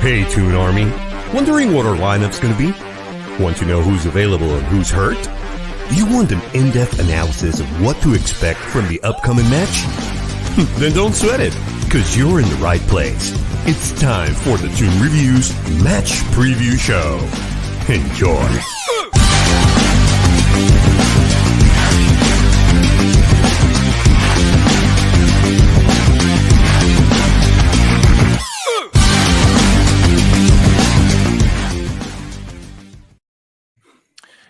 Hey, Toon Army. Wondering what our lineup's going to be? Want to know who's available and who's hurt? Do you want an in-depth analysis of what to expect from the upcoming match? Then don't sweat it, because you're in the right place. It's time for the Toon Review's Match Preview Show. Enjoy.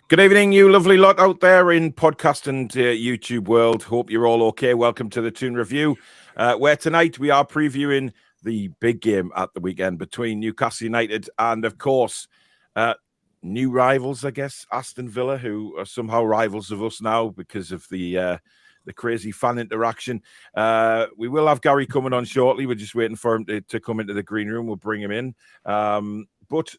Good evening, you lovely lot out there in podcast and YouTube world. Hope you're all okay. Welcome to the Toon Review, where tonight we are previewing the big game at the weekend between Newcastle United and, of course, new rivals, I guess, Aston Villa, who are somehow rivals of us now because of the crazy fan interaction. We will have Garry coming on shortly. We're just waiting for him to come into the green room. We'll bring him in. But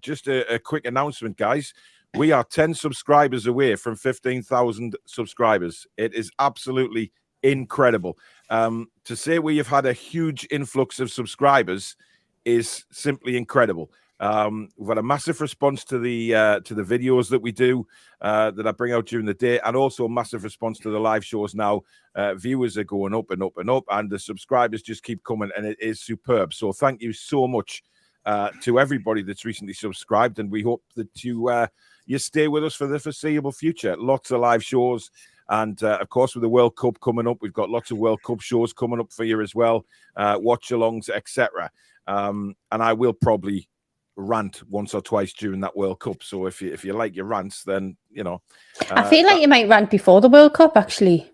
just a quick announcement, guys. We are 10 subscribers away from 15,000 subscribers. It is absolutely incredible. To say we have had a huge influx of subscribers is simply incredible. We've had a massive response to the videos that we do, that I bring out during the day, and also a massive response to the live shows now. Viewers are going up and up and up, and the subscribers just keep coming, and it is superb. So thank you so much to everybody that's recently subscribed, and we hope that you stay with us for the foreseeable future. Lots of live shows. And, of course, with the World Cup coming up, we've got lots of World Cup shows coming up for you as well, watch-alongs, etc. And I will probably rant once or twice during that World Cup. So if you like your rants, then, you know. I feel like you might rant before the World Cup, actually.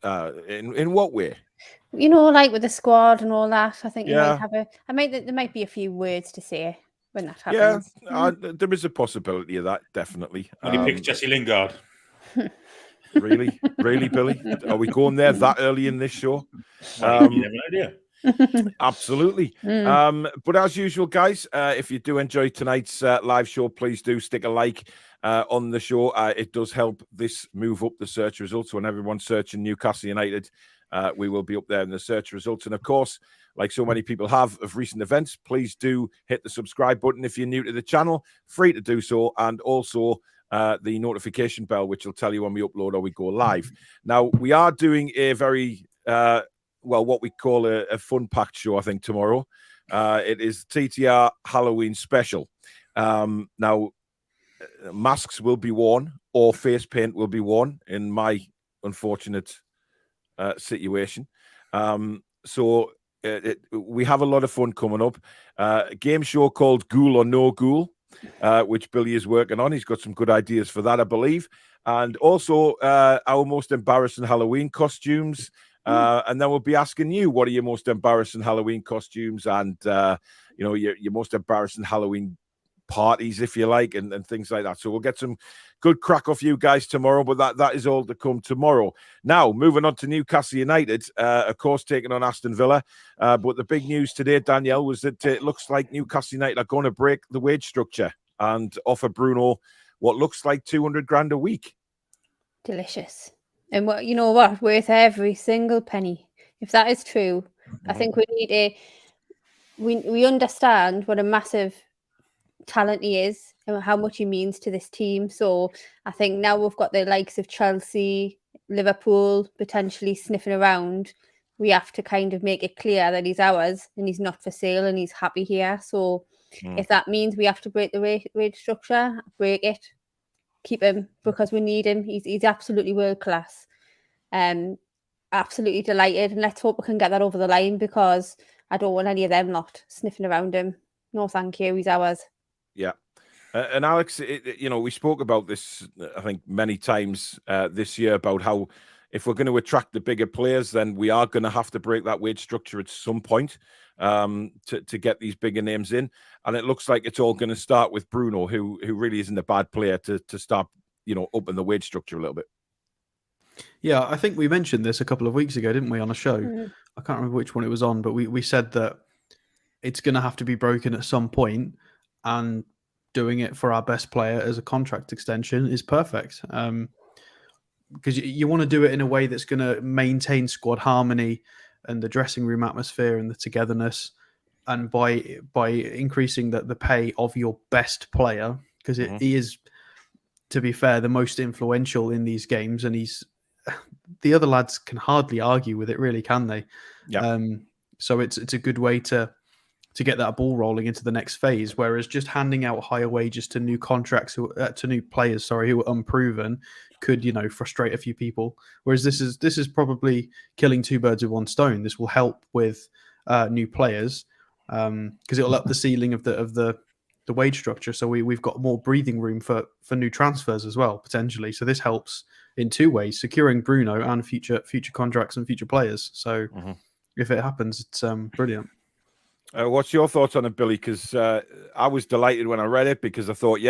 In what way? You know, like with the squad and all that. I think you Yeah. might have there might be a few words to say when that happens. Yeah, there is a possibility of that, definitely. When he picks Jesse Lingard. Really, Billy? Are we going there that early in this show? You have an idea. Absolutely. But as usual, guys, if you do enjoy tonight's live show, please do stick a like on the show. It does help this move up the search results. When everyone's searching Newcastle United, we will be up there in the search results. And of course, like so many people have of recent events, please do hit the subscribe button if you're new to the channel. Free to do so. And also the notification bell, which will tell you when we upload or we go live. Now, we are doing a very, what we call a fun-packed show, I think, tomorrow. It is TTR Halloween special. Now, masks will be worn or face paint will be worn in my unfortunate situation. So we have a lot of fun coming up. A game show called Ghoul or No Ghoul, which Billy is working on. He's got some good ideas for that, I believe. And also our most embarrassing Halloween costumes. And then we'll be asking you, what are your most embarrassing Halloween costumes and, your most embarrassing Halloween parties, if you like, and things like that. So we'll get some good crack off you guys tomorrow, but that is all to come tomorrow. Now, moving on to Newcastle United, of course, taking on Aston Villa. But the big news today, Danielle, was that it looks like Newcastle United are going to break the wage structure and offer Bruno what looks like 200 grand a week. Delicious. And worth every single penny. If that is true, I think we need we understand what a massive talent he is and how much he means to this team. So I think now we've got the likes of Chelsea, Liverpool potentially sniffing around. We have to kind of make it clear that he's ours and he's not for sale and he's happy here. So if that means we have to break the wage structure, break it, keep him because we need him. He's absolutely world class. Absolutely delighted, and let's hope we can get that over the line because I don't want any of them lot sniffing around him. No, thank you. He's ours. Yeah. And Alex, we spoke about this, I think, many times this year about how if we're going to attract the bigger players, then we are going to have to break that wage structure at some point to get these bigger names in. And it looks like it's all going to start with Bruno, who really isn't a bad player to start, upping the wage structure a little bit. Yeah, I think we mentioned this a couple of weeks ago, didn't we, on a show? I can't remember which one it was on, but we said that it's going to have to be broken at some point, and doing it for our best player as a contract extension is perfect. Because you want to do it in a way that's going to maintain squad harmony and the dressing room atmosphere and the togetherness. and by increasing the pay of your best player, because he is, to be fair, the most influential in these games, and the other lads can hardly argue with it, really, can they? Yeah. So it's a good way to get that ball rolling into the next phase. Whereas just handing out higher wages to new contracts, to new players, who are unproven, could frustrate a few people. Whereas this is probably killing two birds with one stone. This will help with new players because it'll up the ceiling of the wage structure. So we've got more breathing room for new transfers as well, potentially. So this helps in two ways: securing Bruno and future contracts and future players. So if it happens, it's brilliant. What's your thoughts on it, Billy? Because I was delighted when I read it, because I thought,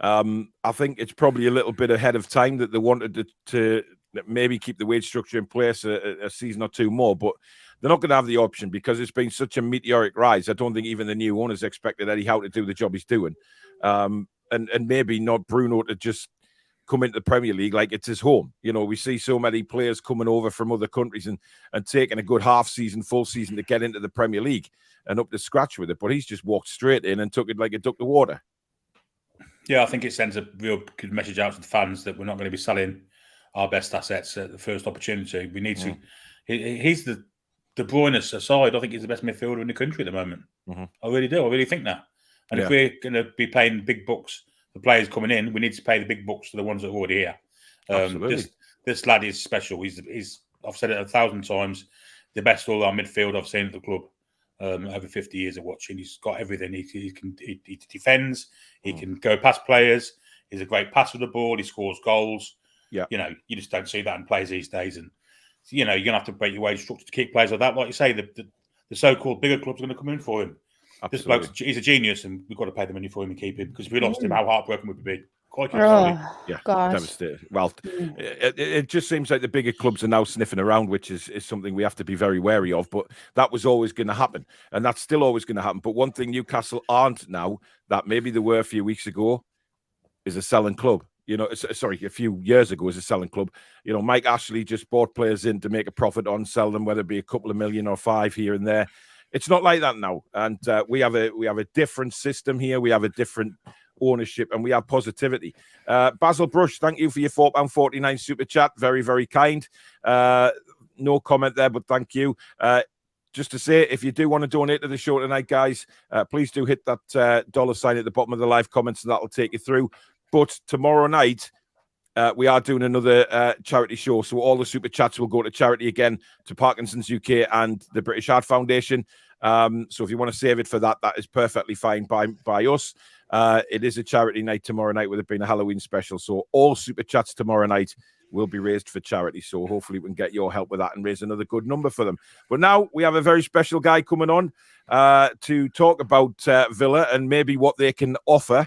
I think it's probably a little bit ahead of time that they wanted to maybe keep the wage structure in place a season or two more, but they're not going to have the option because it's been such a meteoric rise. I don't think even the new owners expected Eddie Howe to do the job he's doing, and maybe not Bruno to just come into the Premier League like it's his home. We see so many players coming over from other countries and taking a good half season, full season to get into the Premier League and up to scratch with it. But he's just walked straight in and took it like a duck to water. Yeah, I think it sends a real good message out to the fans that we're not going to be selling our best assets at the first opportunity. We need to. He's the De Bruyne aside, I think he's the best midfielder in the country at the moment. I really do. I really think that. And if we're going to be paying big bucks, the players coming in, we need to pay the big bucks to the ones that are already here. Absolutely. This lad is special. He's I've said it 1,000 times, the best all-round midfield I've seen at the club over 50 years of watching. He's got everything. He defends. He can go past players. He's a great passer of the ball. He scores goals. Yeah, you just don't see that in players these days. And you're going to have to break your wage structure to keep players like that. Like you say, the so-called bigger clubs are going to come in for him. Absolutely. This bloke, he's a genius, and we've got to pay the money for him and keep him, because if we lost him, how heartbroken would we be? Devastated. Well, it just seems like the bigger clubs are now sniffing around, which is something we have to be very wary of. But that was always going to happen, and that's still always going to happen. But one thing Newcastle aren't now, that maybe they were a few weeks ago, is a selling club. A few years ago is a selling club. Mike Ashley just bought players in to make a profit on, sell them, whether it be a couple of million or 5 here and there. It's not like that now, and we have a different system here. We have a different ownership, and we have positivity. Basil Brush, thank you for your £4.49 super chat. Very, very kind. No comment there, but thank you. Just to say, if you do want to donate to the show tonight, guys, please do hit that $sign at the bottom of the live comments, and that'll take you through. But tomorrow night, we are doing another charity show. So all the super chats will go to charity again, to Parkinson's UK and the British Heart Foundation. So if you want to save it for that, that is perfectly fine by us. It is a charity night tomorrow night, with it being a Halloween special. So all super chats tomorrow night will be raised for charity. So hopefully we can get your help with that and raise another good number for them. But now we have a very special guy coming on to talk about Villa and maybe what they can offer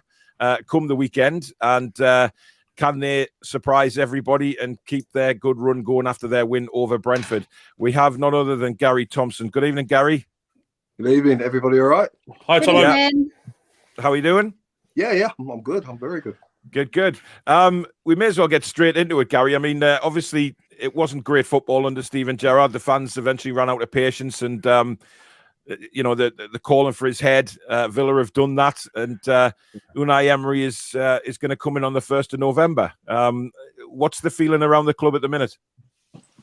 come the weekend. And can they surprise everybody and keep their good run going after their win over Brentford? We have none other than Garry Thompson. Good evening, Garry. Good evening, everybody. All right? Hi, Tom. How are you doing? Yeah. I'm good. I'm very good. Good. We may as well get straight into it, Garry. I mean, obviously, it wasn't great football under Steven Gerrard. The fans eventually ran out of patience, and the calling for his head. Villa have done that, and Unai Emery is going to come in on the 1st of November. What's the feeling around the club at the minute?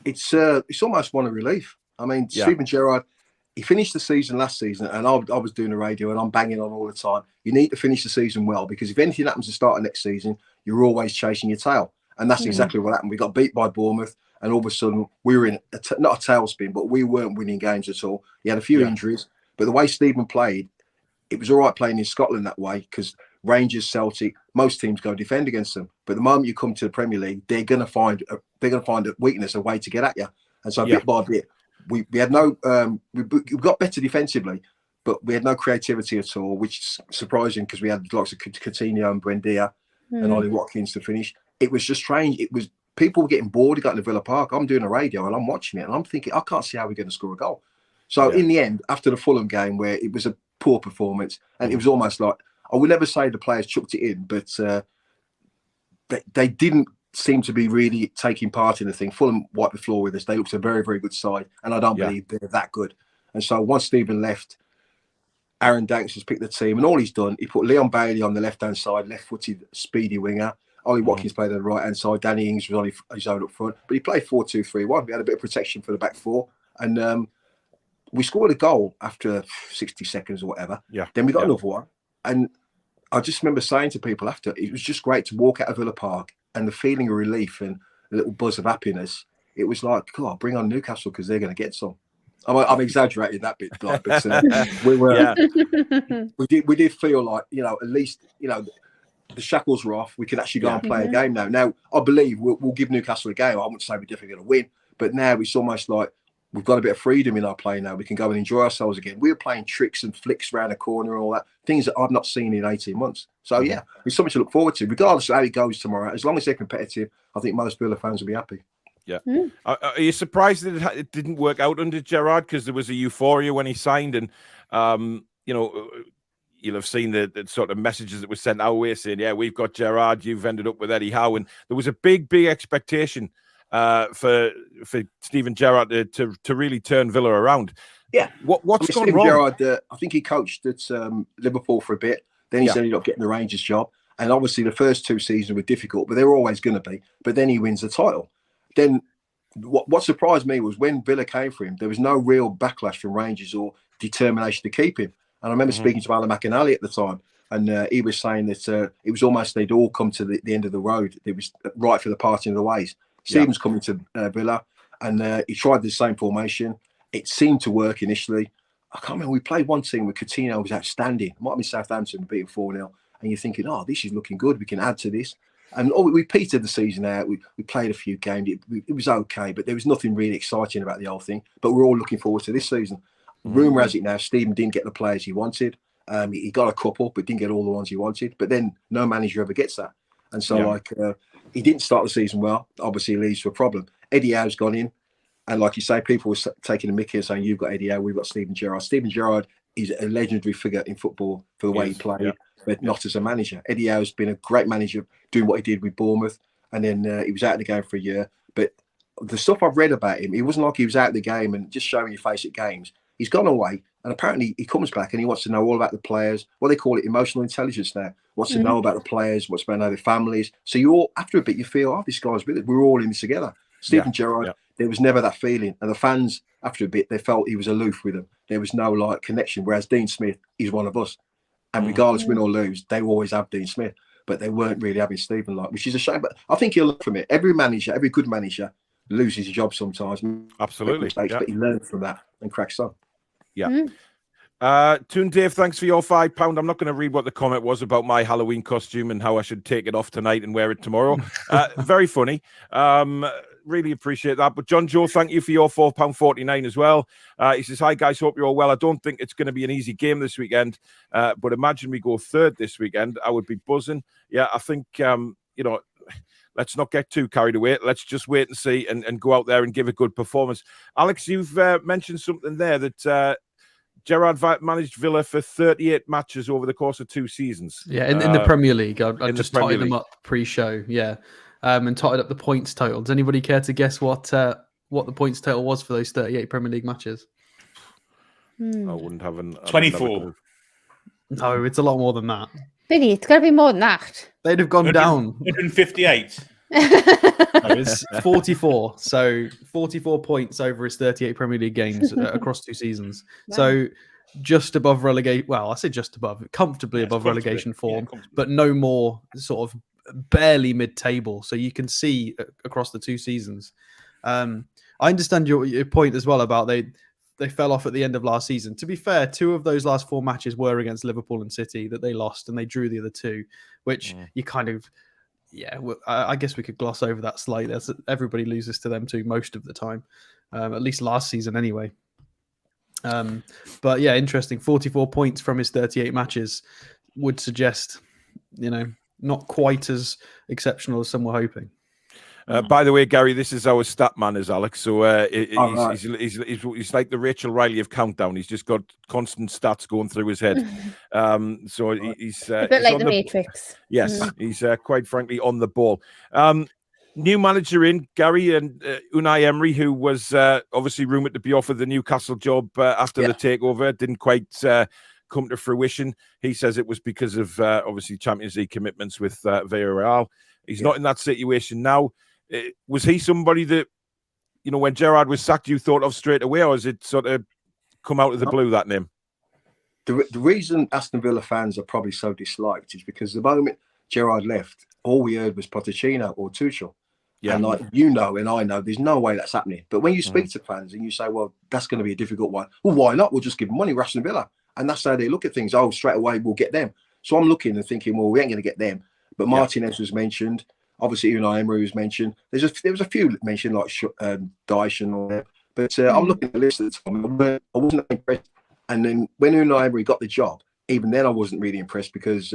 It's almost one of relief. I mean, Steven Gerrard, he finished the season last season, and I was doing the radio, and I'm banging on all the time. You need to finish the season well, because if anything happens to start of next season, you're always chasing your tail. And that's exactly what happened. We got beat by Bournemouth, and all of a sudden we were in not a tailspin, but we weren't winning games at all. He had a few injuries, but the way Steven played, it was all right playing in Scotland that way, because Rangers, Celtic, most teams go defend against them. But the moment you come to the Premier League, they're going to find a weakness, a way to get at you. And so bit by bit, we had no we got better defensively, but we had no creativity at all, which is surprising, because we had lots of Coutinho and Buendia and Ollie Watkins to finish. It was just strange. It was, people were getting bored of going to Villa Park. I'm doing a radio and I'm watching it, and I'm thinking, I can't see how we're going to score a goal. So in the end, after the Fulham game, where it was a poor performance, and it was almost like, I would never say the players chucked it in, but they didn't seem to be really taking part in the thing. Fulham wiped the floor with us. They looked a very, very good side, and I don't believe they're that good. And so once Steven left, Aaron Danks has picked the team, and all he's done, he put Leon Bailey on the left-hand side, left-footed, speedy winger. Ollie Watkins played on the right-hand side. Danny Ings was on his own up front. But he played 4-2-3-1. We had a bit of protection for the back four. And we scored a goal after 60 seconds or whatever. Yeah. Then we got another one. And I just remember saying to people after, it was just great to walk out of Villa Park and the feeling of relief and a little buzz of happiness. It was like, God, bring on Newcastle because they're going to get some. I'm exaggerating that bit, but we were. We did feel like, at least, the shackles were off. We could actually go and play a game now. Now, I believe we'll give Newcastle a game. I wouldn't say we're definitely going to win, but now it's almost like we've got a bit of freedom in our play now. We can go and enjoy ourselves again. We were playing tricks and flicks around the corner and all that, things that I've not seen in 18 months. So, yeah, it's something to look forward to, regardless of how it goes tomorrow. As long as they're competitive, I think most Villa fans will be happy. Yeah. Are you surprised that it didn't work out under Gerrard? Because there was a euphoria when he signed, and you'll have seen the sort of messages that were sent our way saying, yeah, we've got Gerrard, you've ended up with Eddie Howe. And there was a big expectation for Steven Gerrard to really turn Villa around. Yeah. What's gone Steven wrong? Gerrard, I think he coached at Liverpool for a bit. Then he's ended up getting the Rangers job. And obviously the first two seasons were difficult, but they were always going to be. But then he wins the title. Then what surprised me was when Villa came for him, there was no real backlash from Rangers or determination to keep him. And I remember speaking to Alan McInally at the time, and he was saying that it was almost they'd all come to the end of the road. It was right for the parting of the ways. Stephen's coming to Villa, and he tried the same formation. It seemed to work initially. I can't remember. We played one team where Coutinho was outstanding. It might have been Southampton, beating 4-0. And you're thinking, oh, this is looking good. We can add to this. And we petered the season out. We played a few games. It was okay, but there was nothing really exciting about the whole thing. But we're all looking forward to this season. Rumour has it now, Stephen didn't get the players he wanted. He got a couple, but didn't get all the ones he wanted. But then no manager ever gets that. And so, he didn't start the season well. Obviously, it leads to a problem. Eddie Howe's gone in. And like you say, people were taking a mickey and saying, you've got Eddie Howe, we've got Steven Gerrard. Steven Gerrard is a legendary figure in football for the way he played, but not as a manager. Eddie Howe's been a great manager doing what he did with Bournemouth. And then he was out of the game for a year. But the stuff I've read about him, it wasn't like he was out of the game and just showing your face at games. He's gone away, and apparently he comes back and he wants to know all about the players. What they call it, emotional intelligence now. Wants to know about the players, wants to know their families. So you all, after a bit, you feel, oh, this guy's with it. We're all in this together. Steven Gerrard, there was never that feeling. And the fans, after a bit, they felt he was aloof with them. There was no connection. Whereas Dean Smith, he's one of us. And regardless, win or lose, they always have Dean Smith. But they weren't really having Steven which is a shame. But I think he'll learn from it. Every manager, every good manager loses his job sometimes. Absolutely. Mistakes, but he learns from that and cracks on. Yeah. Toon Dave, thanks for your £5. I'm not going to read what the comment was about my Halloween costume and how I should take it off tonight and wear it tomorrow. Very funny. Really appreciate that. But John Joe, thank you for your £4.49 as well. He says, hi guys, hope you're all well. I don't think it's going to be an easy game this weekend, but imagine we go third this weekend. I would be buzzing. Yeah, I think, let's not get too carried away. Let's just wait and see and go out there and give a good performance. Alex, you've mentioned something there that Gerrard managed Villa for 38 matches over the course of 2 seasons. Yeah, in the Premier League. I just totted them up pre-show, and totted up the points total. Does anybody care to guess what the points total was for those 38 Premier League matches? I wouldn't have 24. No, it's a lot more than that. Billy, it's got to be more than that. They'd have gone down. 158. It's 44. So 44 points over his 38 Premier League games across 2 seasons. Wow. So just above relegation. Well, I say just above, comfortably above relegation form, but no more sort of barely mid-table. So you can see across the 2 seasons. I understand your point as well about they fell off at the end of last season. To be fair, 2 of those last 4 matches were against Liverpool and City that they lost, and they drew the other 2, which you kind of, I guess we could gloss over that slightly. Everybody loses to them too most of the time, at least last season anyway. But yeah, interesting. 44 points from his 38 matches would suggest, not quite as exceptional as some were hoping. By the way, Gary, this is our stat man, is Alex. So he's like the Rachel Riley of Countdown. He's just got constant stats going through his head. So he's a bit like the Matrix. Yes, he's quite frankly on the ball. New manager in, Gary, and Unai Emery, who was obviously rumoured to be offered the Newcastle job after the takeover, didn't quite come to fruition. He says it was because of obviously Champions League commitments with Villarreal. He's not in that situation now. Was he somebody that, you know, when Gerrard was sacked, you thought of straight away, or has it sort of come out of the blue, that name? The reason Aston Villa fans are probably so disliked is because the moment Gerrard left, all we heard was Pochettino or Tuchel. Yeah. And like, you know, and I know, there's no way that's happening. But when you speak to fans and you say, well, that's going to be a difficult one. Well, why not? We'll just give them money, Aston Villa. And that's how they look at things. Oh, straight away, we'll get them. So I'm looking and thinking, well, we ain't going to get them. But Martinez was mentioned. Obviously, Unai Emery was mentioned. There was a few mentioned, like Dyche and all that. But I'm looking at the list at the time. I wasn't impressed. And then when Unai Emery got the job, even then I wasn't really impressed because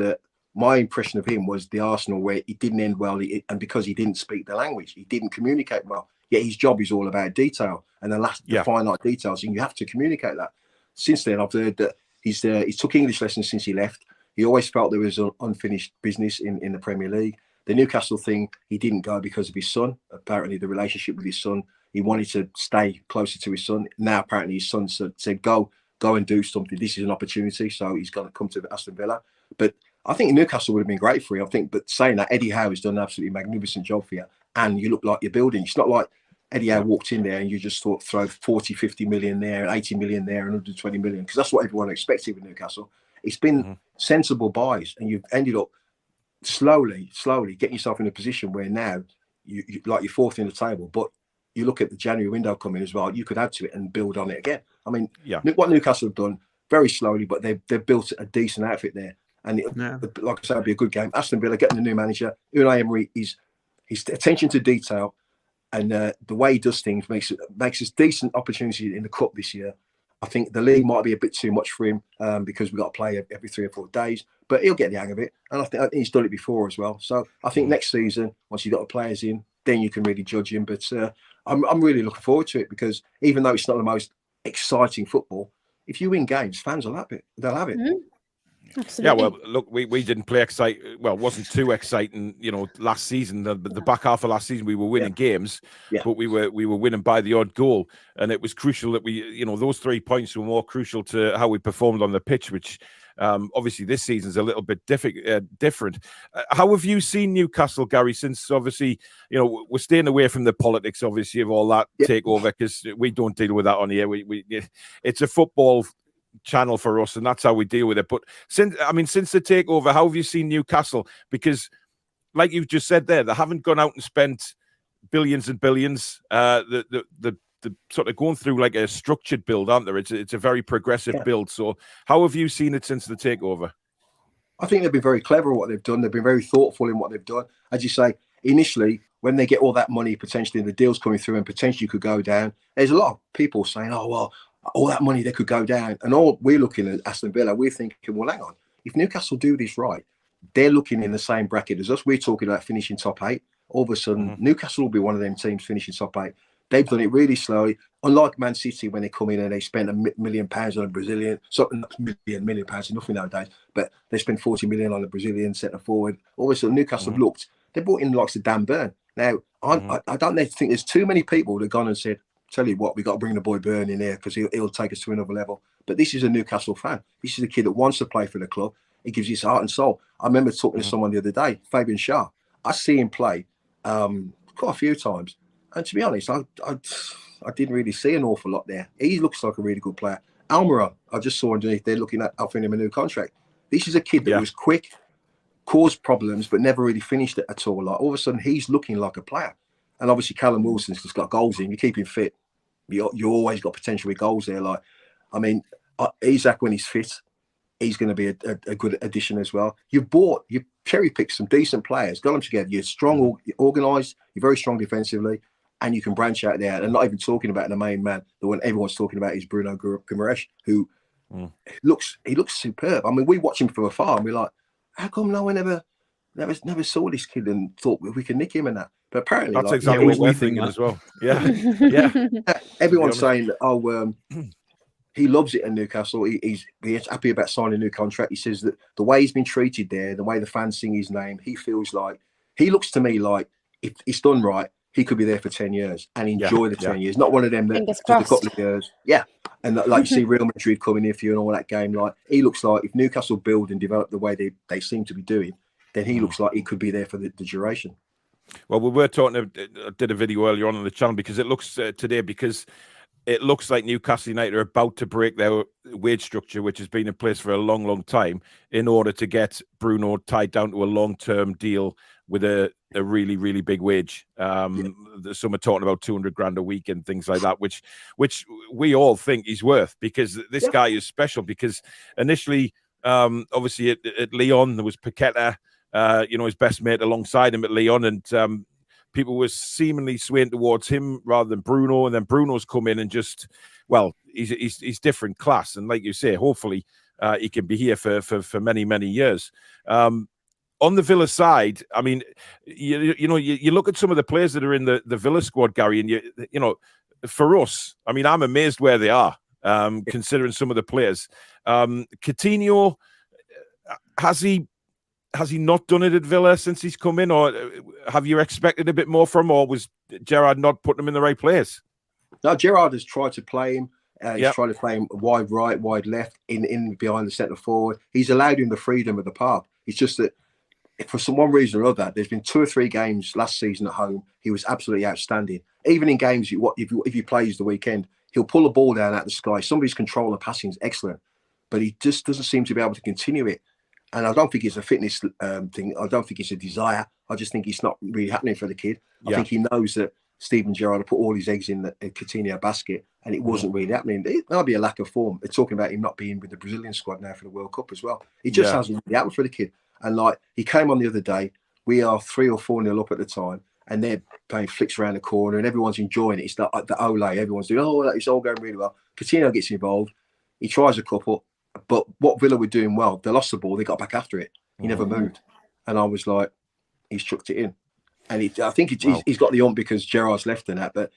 my impression of him was the Arsenal where it didn't end well, and because he didn't speak the language, he didn't communicate well. Yet his job is all about detail and the finite details, and you have to communicate that. Since then, I've heard that he's took English lessons since he left. He always felt there was an unfinished business in the Premier League. The Newcastle thing, he didn't go because of his son. Apparently, the relationship with his son, he wanted to stay closer to his son. Now, apparently, his son said, go and do something. This is an opportunity. So he's going to come to Aston Villa. But I think Newcastle would have been great for you. I think, but saying that, Eddie Howe has done an absolutely magnificent job for you. And you look like you're building. It's not like Eddie Howe walked in there and you just thought throw 40, 50 million there, and 80 million there, and 120 million, because that's what everyone expected with Newcastle. It's been sensible buys, and you've ended up slowly getting yourself in a position where now you like you're fourth in the table, but you look at the January window coming as well, you could add to it and build on it again. I mean, what Newcastle have done very slowly, but they've built a decent outfit there. And like I said, it'll be a good game. Aston Villa getting a new manager. Unai Emery, his attention to detail and the way he does things makes us decent opportunity in the cup this year. I think the league might be a bit too much for him because we've got to play every 3 or 4 days, but he'll get the hang of it. And I think he's done it before as well. So I think next season, once you've got the players in, then you can really judge him. But I'm really looking forward to it because even though it's not the most exciting football, if you win games, fans will have it. They'll have it. Absolutely. Yeah, well, look, we didn't play well, it wasn't too exciting, you know, last season. The back half of last season, we were winning games, but we were winning by the odd goal, and it was crucial that we, you know, those 3 points were more crucial to how we performed on the pitch, which obviously this season's a little bit different. How have you seen Newcastle, Gary, since obviously, you know, we're staying away from the politics, obviously, of all that takeover, because we don't deal with that on here. It's a football channel for us, and that's how we deal with it. But since the takeover, how have you seen Newcastle? Because like you've just said there, they haven't gone out and spent billions and billions. The sort of going through like a structured build, aren't there? It's a very progressive build. So how have you seen it since the takeover? I think they've been very clever at what they've done. They've been very thoughtful in what they've done. As you say, initially, when they get all that money potentially, the deals coming through and potentially could go down, there's a lot of people saying, oh, well, all that money they could go down. And all we're looking at Aston Villa, we're thinking, well, hang on, if Newcastle do this right, they're looking in the same bracket as us. We're talking about finishing top 8. All of a sudden, Newcastle will be one of them teams finishing top 8. They've done it really slowly. Unlike Man City, when they come in and they spend £1 million on a Brazilian, something million pounds is nothing nowadays, but they spend 40 million on a Brazilian centre forward. All of a sudden, Newcastle have looked. They brought in the likes of Dan Burn. Now, I don't think there's too many people that have gone and said, tell you what, we got to bring the boy Burn in here because he'll take us to another level. But this is a Newcastle fan. This is a kid that wants to play for the club. He gives his heart and soul. I remember talking to someone the other day, Fabian Schär. I see him play quite a few times. And to be honest, I didn't really see an awful lot there. He looks like a really good player. Almiron, I just saw underneath, they're looking at offering him a new contract. This is a kid that was quick, caused problems, but never really finished it at all. Like all of a sudden, he's looking like a player. And obviously, Callum Wilson's just got goals in. You keep him fit. You always got potential with goals there. Like, I mean, Isak, when he's fit, he's going to be a good addition as well. You cherry-picked some decent players, got them together. You're strong, you're organised, you're very strong defensively, and you can branch out there. And not even talking about the main man, the one everyone's talking about is Bruno Guimaraes, who looks superb. I mean, we watch him from afar and we're like, how come no one never saw this kid and thought we can nick him and that? But apparently, that's exactly what we're thinking as well. Yeah, yeah. Everyone's saying that. He loves it in Newcastle. He's happy about signing a new contract. He says that the way he's been treated there, the way the fans sing his name, he feels like he looks to me like if it's done right, he could be there for 10 years and enjoy the 10 years. Not one of them that Fingers just crossed. a couple of years. Yeah. And like you see Real Madrid coming in for you and all that game. Like he looks like if Newcastle build and develop the way they seem to be doing, then he looks like he could be there for the duration. Well, we were talking, did a video earlier on the channel because it looks today, because it looks like Newcastle United are about to break their wage structure, which has been in place for a long, long time, in order to get Bruno tied down to a long-term deal with a really, really big wage. Some are talking about 200 grand a week and things like that, which we all think he's worth, because this guy is special. Because initially, obviously at Lyon, there was Paqueta, his best mate alongside him at Lyon, and people were seemingly swaying towards him rather than Bruno. And then Bruno's come in and just, well, he's different class. And like you say, hopefully he can be here for many, many years. On the Villa side, I mean, you look at some of the players that are in the Villa squad, Gary, and for us, I mean, I'm amazed where they are, considering some of the players. Coutinho, has he not done it at Villa since he's come in, or have you expected a bit more from him, or was Gerrard not putting him in the right place? No, Gerrard has tried to play him. He's tried to play him wide right, wide left, in behind the centre forward. He's allowed him the freedom of the park. It's just that for some one reason or other, there's been 2 or 3 games last season at home. He was absolutely outstanding. Even in games, if he plays the weekend, he'll pull a ball down out of the sky. Somebody's control of passing is excellent, but he just doesn't seem to be able to continue it. And I don't think it's a fitness thing. I don't think it's a desire. I just think it's not really happening for the kid. I think he knows that Steven Gerrard put all his eggs in the Coutinho basket, and it wasn't really happening. It might be a lack of form. They're talking about him not being with the Brazilian squad now for the World Cup as well. It just hasn't really happened for the kid. And like, he came on the other day. We are 3 or 4-0 up at the time, and they're playing flicks around the corner, and everyone's enjoying it. It's like the Ole. Everyone's doing, it's all going really well. Coutinho gets involved. He tries a couple, but what Villa were doing well, they lost the ball. They got back after it. He never moved, and I was like, he's chucked it in. And I think he's got the ump because Gerrard's left and that, but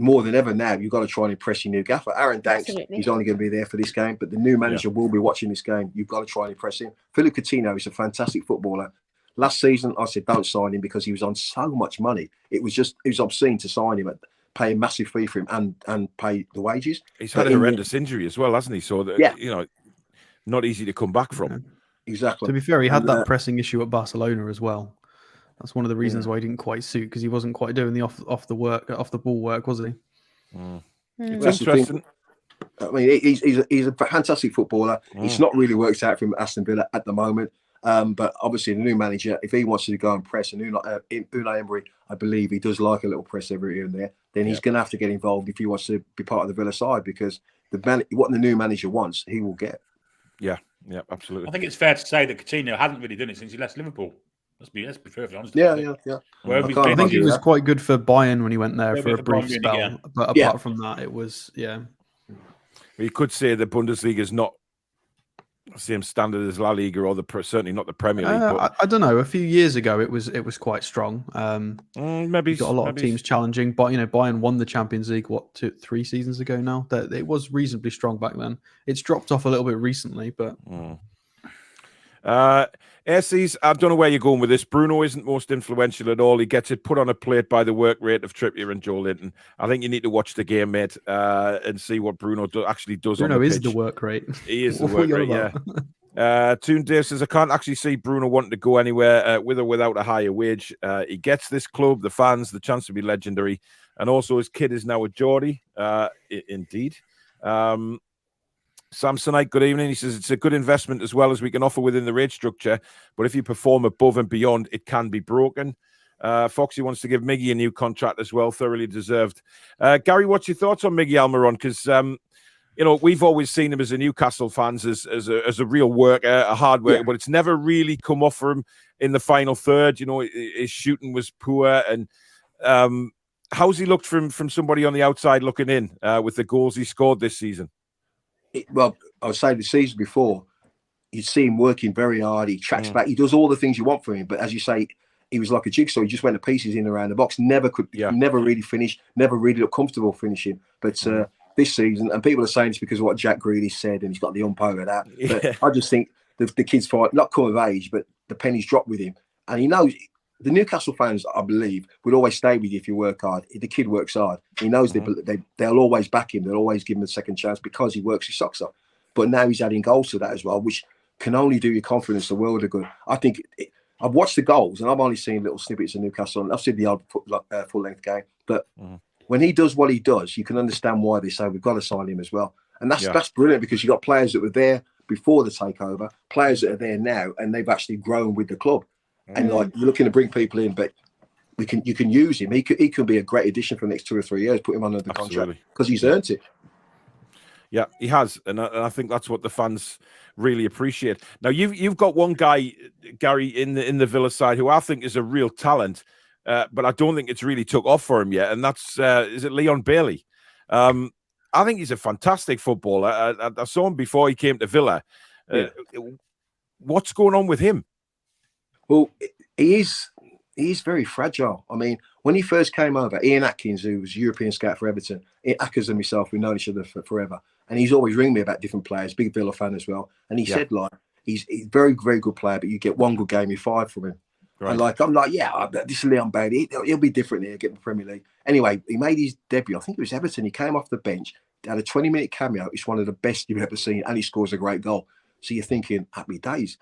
more than ever now, you've got to try and impress your new gaffer. Aaron Danks, he's only going to be there for this game, but the new manager will be watching this game. You've got to try and impress him. Philippe Coutinho is a fantastic footballer. Last season, I said don't sign him because he was on so much money. It was obscene to sign him, pay a massive fee for him and pay the wages. He's had a horrendous injury as well, hasn't he? So that not easy to come back from. Exactly. To be fair, he had that pressing issue at Barcelona as well. That's one of the reasons why he didn't quite suit, because he wasn't quite doing the off the ball work, was he? It's interesting. I mean, he's a fantastic footballer. It's not really worked out for him at Aston Villa at the moment. But obviously, the new manager, if he wants to go and press, and Unai Emery, I believe he does like a little press every here and there, then he's going to have to get involved if he wants to be part of the Villa side, because what the new manager wants, he will get. Yeah, absolutely. I think it's fair to say that Coutinho hasn't really done it since he left Liverpool. Let's be perfectly honest. Yeah. I think he was quite good for Bayern when he went there for a brief spell. But apart from that, it was You could say the Bundesliga is not the same standard as La Liga, or certainly not the Premier League. But I don't know. A few years ago, it was quite strong. Maybe got a lot of teams challenging, but Bayern won the Champions League 3 seasons ago now. That it was reasonably strong back then. It's dropped off a little bit recently, but. Esses, I don't know where you're going with this. Bruno isn't most influential at all. He gets it put on a plate by the work rate of Trippier and Joe Linton. I think you need to watch the game, mate, and see what Bruno actually does. Bruno on the is pitch. The work rate. He is the work rate, yeah. Toon Dave says, I can't actually see Bruno wanting to go anywhere with or without a higher wage. He gets this club, the fans, the chance to be legendary, and also his kid is now a Geordie. Indeed. Samsonite, good evening. He says it's a good investment as well as we can offer within the rate structure, but if you perform above and beyond, it can be broken. Foxy wants to give Miggy a new contract as well, thoroughly deserved. Gary, what's your thoughts on Miggy Almiron? Because we've always seen him as a Newcastle fans as a real worker, a hard worker, but it's never really come off for him in the final third. His shooting was poor, and how's he looked from somebody on the outside looking in with the goals he scored this season? Well, I would say the season before, you'd see him working very hard. He tracks back. He does all the things you want from him. But as you say, he was like a jigsaw. He just went to pieces in and around the box. Never really finished. Never really looked comfortable finishing. But this season, and people are saying it's because of what Jack Grealish said, and he's got the ump over that. But I just think the kid's not come of age, but the penny's dropped with him, and he knows the Newcastle fans, I believe, would always stay with you if you work hard. If the kid works hard, he knows they'll always back him. They'll always give him a second chance because he works his socks off. But now he's adding goals to that as well, which can only do your confidence the world of good. I think I've watched the goals and I've only seen little snippets of Newcastle. And I've seen the odd full-length game. But when he does what he does, you can understand why they say we've got to sign him as well. And that's brilliant because you've got players that were there before the takeover, players that are there now, and they've actually grown with the club. And like you're looking to bring people in, but you can use him. He could be a great addition for the next 2 or 3 years. Put him under the contract because he's earned it. Yeah, he has, and I think that's what the fans really appreciate. Now you've got one guy, Gary, in the Villa side who I think is a real talent, but I don't think it's really took off for him yet, and that's is it Leon Bailey? I think he's a fantastic footballer. I saw him before he came to Villa. What's going on with him? Well, he's very fragile. I mean, when he first came over, Ian Atkins, who was European scout for Everton, Atkins and myself, we've known each other forever. And he's always ringing me about different players, big Villa fan as well. And he said, like, he's a very, very good player, but you get one good game, you're fired from him. Right. And I'm like, this is Leon Bailey. He'll be different here, get the Premier League. Anyway, he made his debut. I think it was Everton. He came off the bench, had a 20-minute cameo. It's one of the best you've ever seen, and he scores a great goal. So you're thinking, happy days.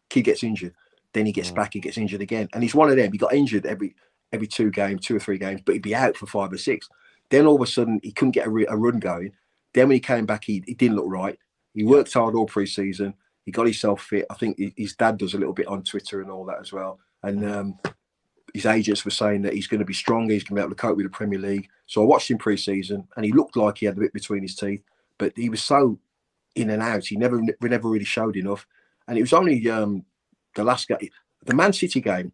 Kid gets injured. Then he gets back, he gets injured again. And he's one of them. He got injured every 2 or 3 games, but he'd be out for 5 or 6. Then all of a sudden, he couldn't get a run going. Then when he came back, he didn't look right. He worked hard all pre-season. He got himself fit. I think his dad does a little bit on Twitter and all that as well. And his agents were saying that he's going to be stronger. He's going to be able to cope with the Premier League. So I watched him pre-season, and he looked like he had a bit between his teeth. But he was so in and out. He never really showed enough. And it was only the last game, the Man City game.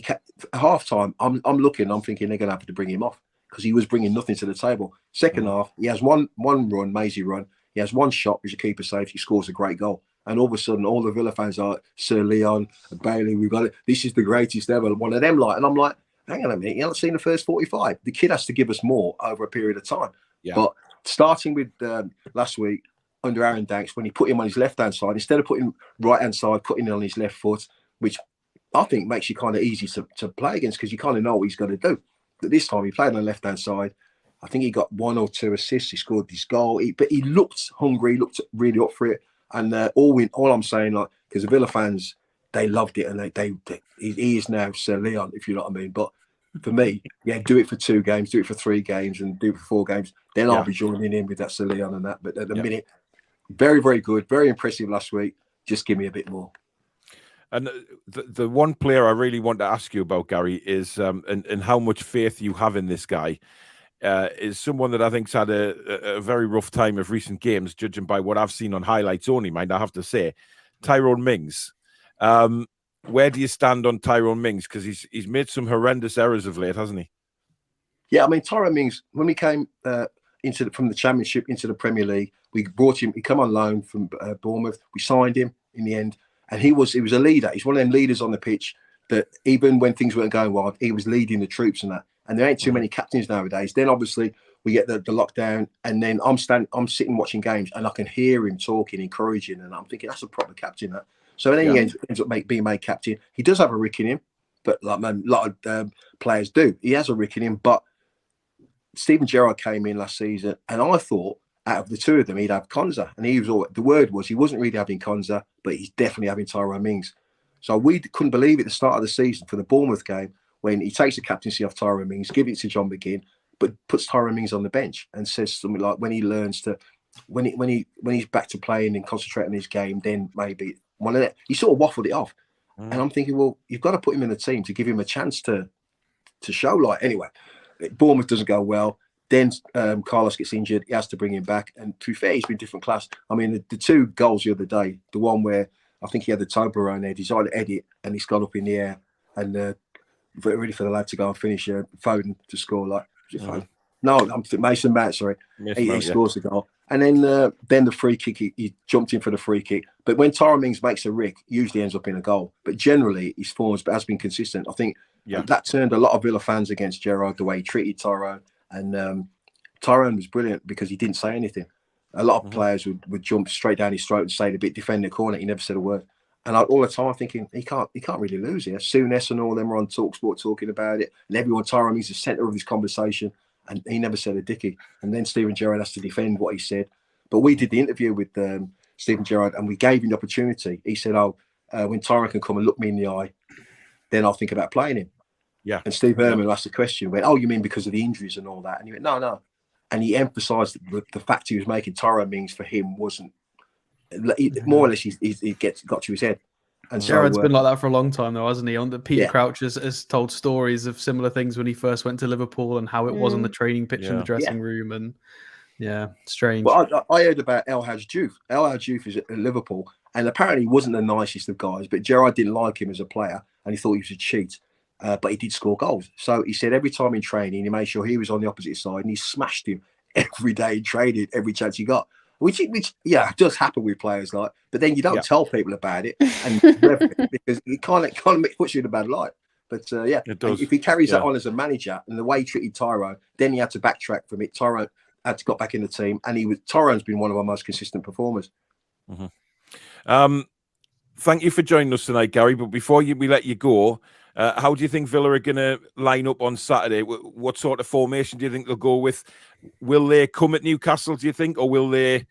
At half time, I'm thinking they're going to have to bring him off because he was bringing nothing to the table. Second half, he has one run, mazy run. He has one shot, which a keeper saves. He scores a great goal. And all of a sudden, all the Villa fans are, Sir Leon, Bailey, we've got it. This is the greatest ever. One of them, and I'm like, hang on a minute, you haven't seen the first 45. The kid has to give us more over a period of time. Yeah. But starting with last week, under Aaron Danks, when he put him on his left-hand side, instead of putting right-hand side, putting it on his left foot, which I think makes you kind of easy to play against because you kind of know what he's got to do. But this time he played on the left-hand side. I think he got 1 or 2 assists. He scored this goal. But he looked hungry. He looked really up for it. And all I'm saying, because the Villa fans, they loved it. And he is now Sir Leon, if you know what I mean. But for me, do it for 2 games, do it for 3 games, and do it for 4 games. Then I'll be joining in with that Sir Leon and that. But at the minute, very, very good. Very impressive last week. Just give me a bit more. And the one player I really want to ask you about, Gary, is and how much faith you have in this guy. Is someone that I think's had a very rough time of recent games, judging by what I've seen on highlights only, mind I have to say. Tyrone Mings. Where do you stand on Tyrone Mings? Because he's made some horrendous errors of late, hasn't he? Yeah, I mean, Tyrone Mings, when we came from the Championship into the Premier League, we brought him, he come on loan from Bournemouth. We signed him in the end. And he was a leader. He's one of them leaders on the pitch that even when things weren't going well, he was leading the troops and that. And there ain't too many captains nowadays. Then obviously we get the lockdown, and then I'm sitting watching games, and I can hear him talking, encouraging, and I'm thinking that's a proper captain. That. So then he ends up being made captain. He does have a rick in him, but a lot of players do. He has a rick in him. But Steven Gerrard came in last season, and I thought out of the 2 of them, he'd have Konza. And the word was he wasn't really having Konza, but he's definitely having Tyrone Mings. So we couldn't believe it at the start of the season for the Bournemouth game when he takes the captaincy off Tyrone Mings, gives it to John McGinn, but puts Tyrone Mings on the bench and says something like when he learns to, when he's back to playing and concentrating on his game, then maybe one of that. He sort of waffled it off. And I'm thinking, well, you've got to put him in the team to give him a chance to show. Anyway, Bournemouth doesn't go well. Then Carlos gets injured. He has to bring him back. And to be fair, he's been different class. I mean, the 2 goals the other day, the one where I think he had the toe around there, he's on edit and he's gone up in the air and ready for the lad to go and finish Foden to score. No, I'm Mason Mount, sorry. He scores the goal. And then the free kick, he jumped in for the free kick. But when Tyrone Mings makes a rick, usually ends up in a goal. But generally, his form has been consistent. I think that turned a lot of Villa fans against Gerrard, the way he treated Tyrone. And Tyrone was brilliant because he didn't say anything. A lot of players would jump straight down his throat and say the bit defend the corner. He never said a word. And all the time I'm thinking he can't really lose here. Souness and all them are on TalkSport talking about it, and everyone Tyrone is the centre of this conversation, and he never said a dicky. And then Steven Gerrard has to defend what he said. But we did the interview with Steven Gerrard, and we gave him the opportunity. He said, when Tyrone can come and look me in the eye, then I'll think about playing him. Yeah. And Steve Herman asked the question, went, you mean because of the injuries and all that? And he went, no. And he emphasised the fact he was making Tyrone Mings for him wasn't, more or less, he got to his head. And Gerrard's been like that for a long time, though, hasn't he? Peter Crouch has told stories of similar things when he first went to Liverpool and how it was on the training pitch in the dressing room. And strange. But I heard about El Hadj Diouf. El Hadj Diouf is at Liverpool, and apparently he wasn't the nicest of guys, but Gerrard didn't like him as a player, and he thought he was a cheat. But he did score goals. So he said every time in training, he made sure he was on the opposite side, and he smashed him every day in training, every chance he got. Which does happen with players, but then you don't tell people about it, and because it kind of puts you in a bad light. But it does. If he carries that on as a manager and the way he treated Tyrone, then he had to backtrack from it. Tyrone had to got back in the team, and Tyrone's been one of our most consistent performers. Mm-hmm. Thank you for joining us tonight, Garry. But before we let you go, how do you think Villa are going to line up on Saturday? What sort of formation do you think they'll go with? Will they come at Newcastle, do you think? Or will they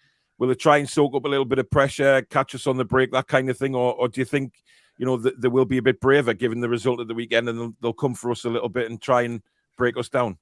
try and soak up a little bit of pressure, catch us on the break, that kind of thing? Or do you think, they will be a bit braver given the result of the weekend and they'll come for us a little bit and try and break us down?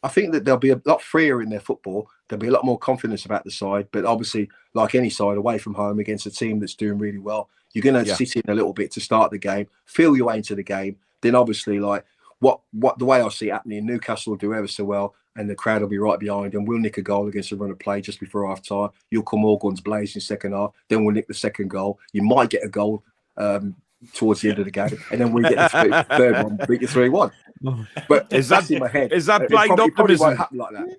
I think that they'll be a lot freer in their football. There'll be a lot more confidence about the side. But obviously, like any side, away from home against a team that's doing really well, you're going to sit in a little bit to start the game, feel your way into the game. Then obviously, what the way I see it happening, Newcastle will do ever so well, and the crowd will be right behind them. We'll nick a goal against a run of play just before half time. You'll come all guns blazing second half. Then we'll nick the second goal. You might get a goal towards the end of the game, and then we get the third one, beat you 3-1. But that's in my head. Is that blind optimism? Probably won't happen like that.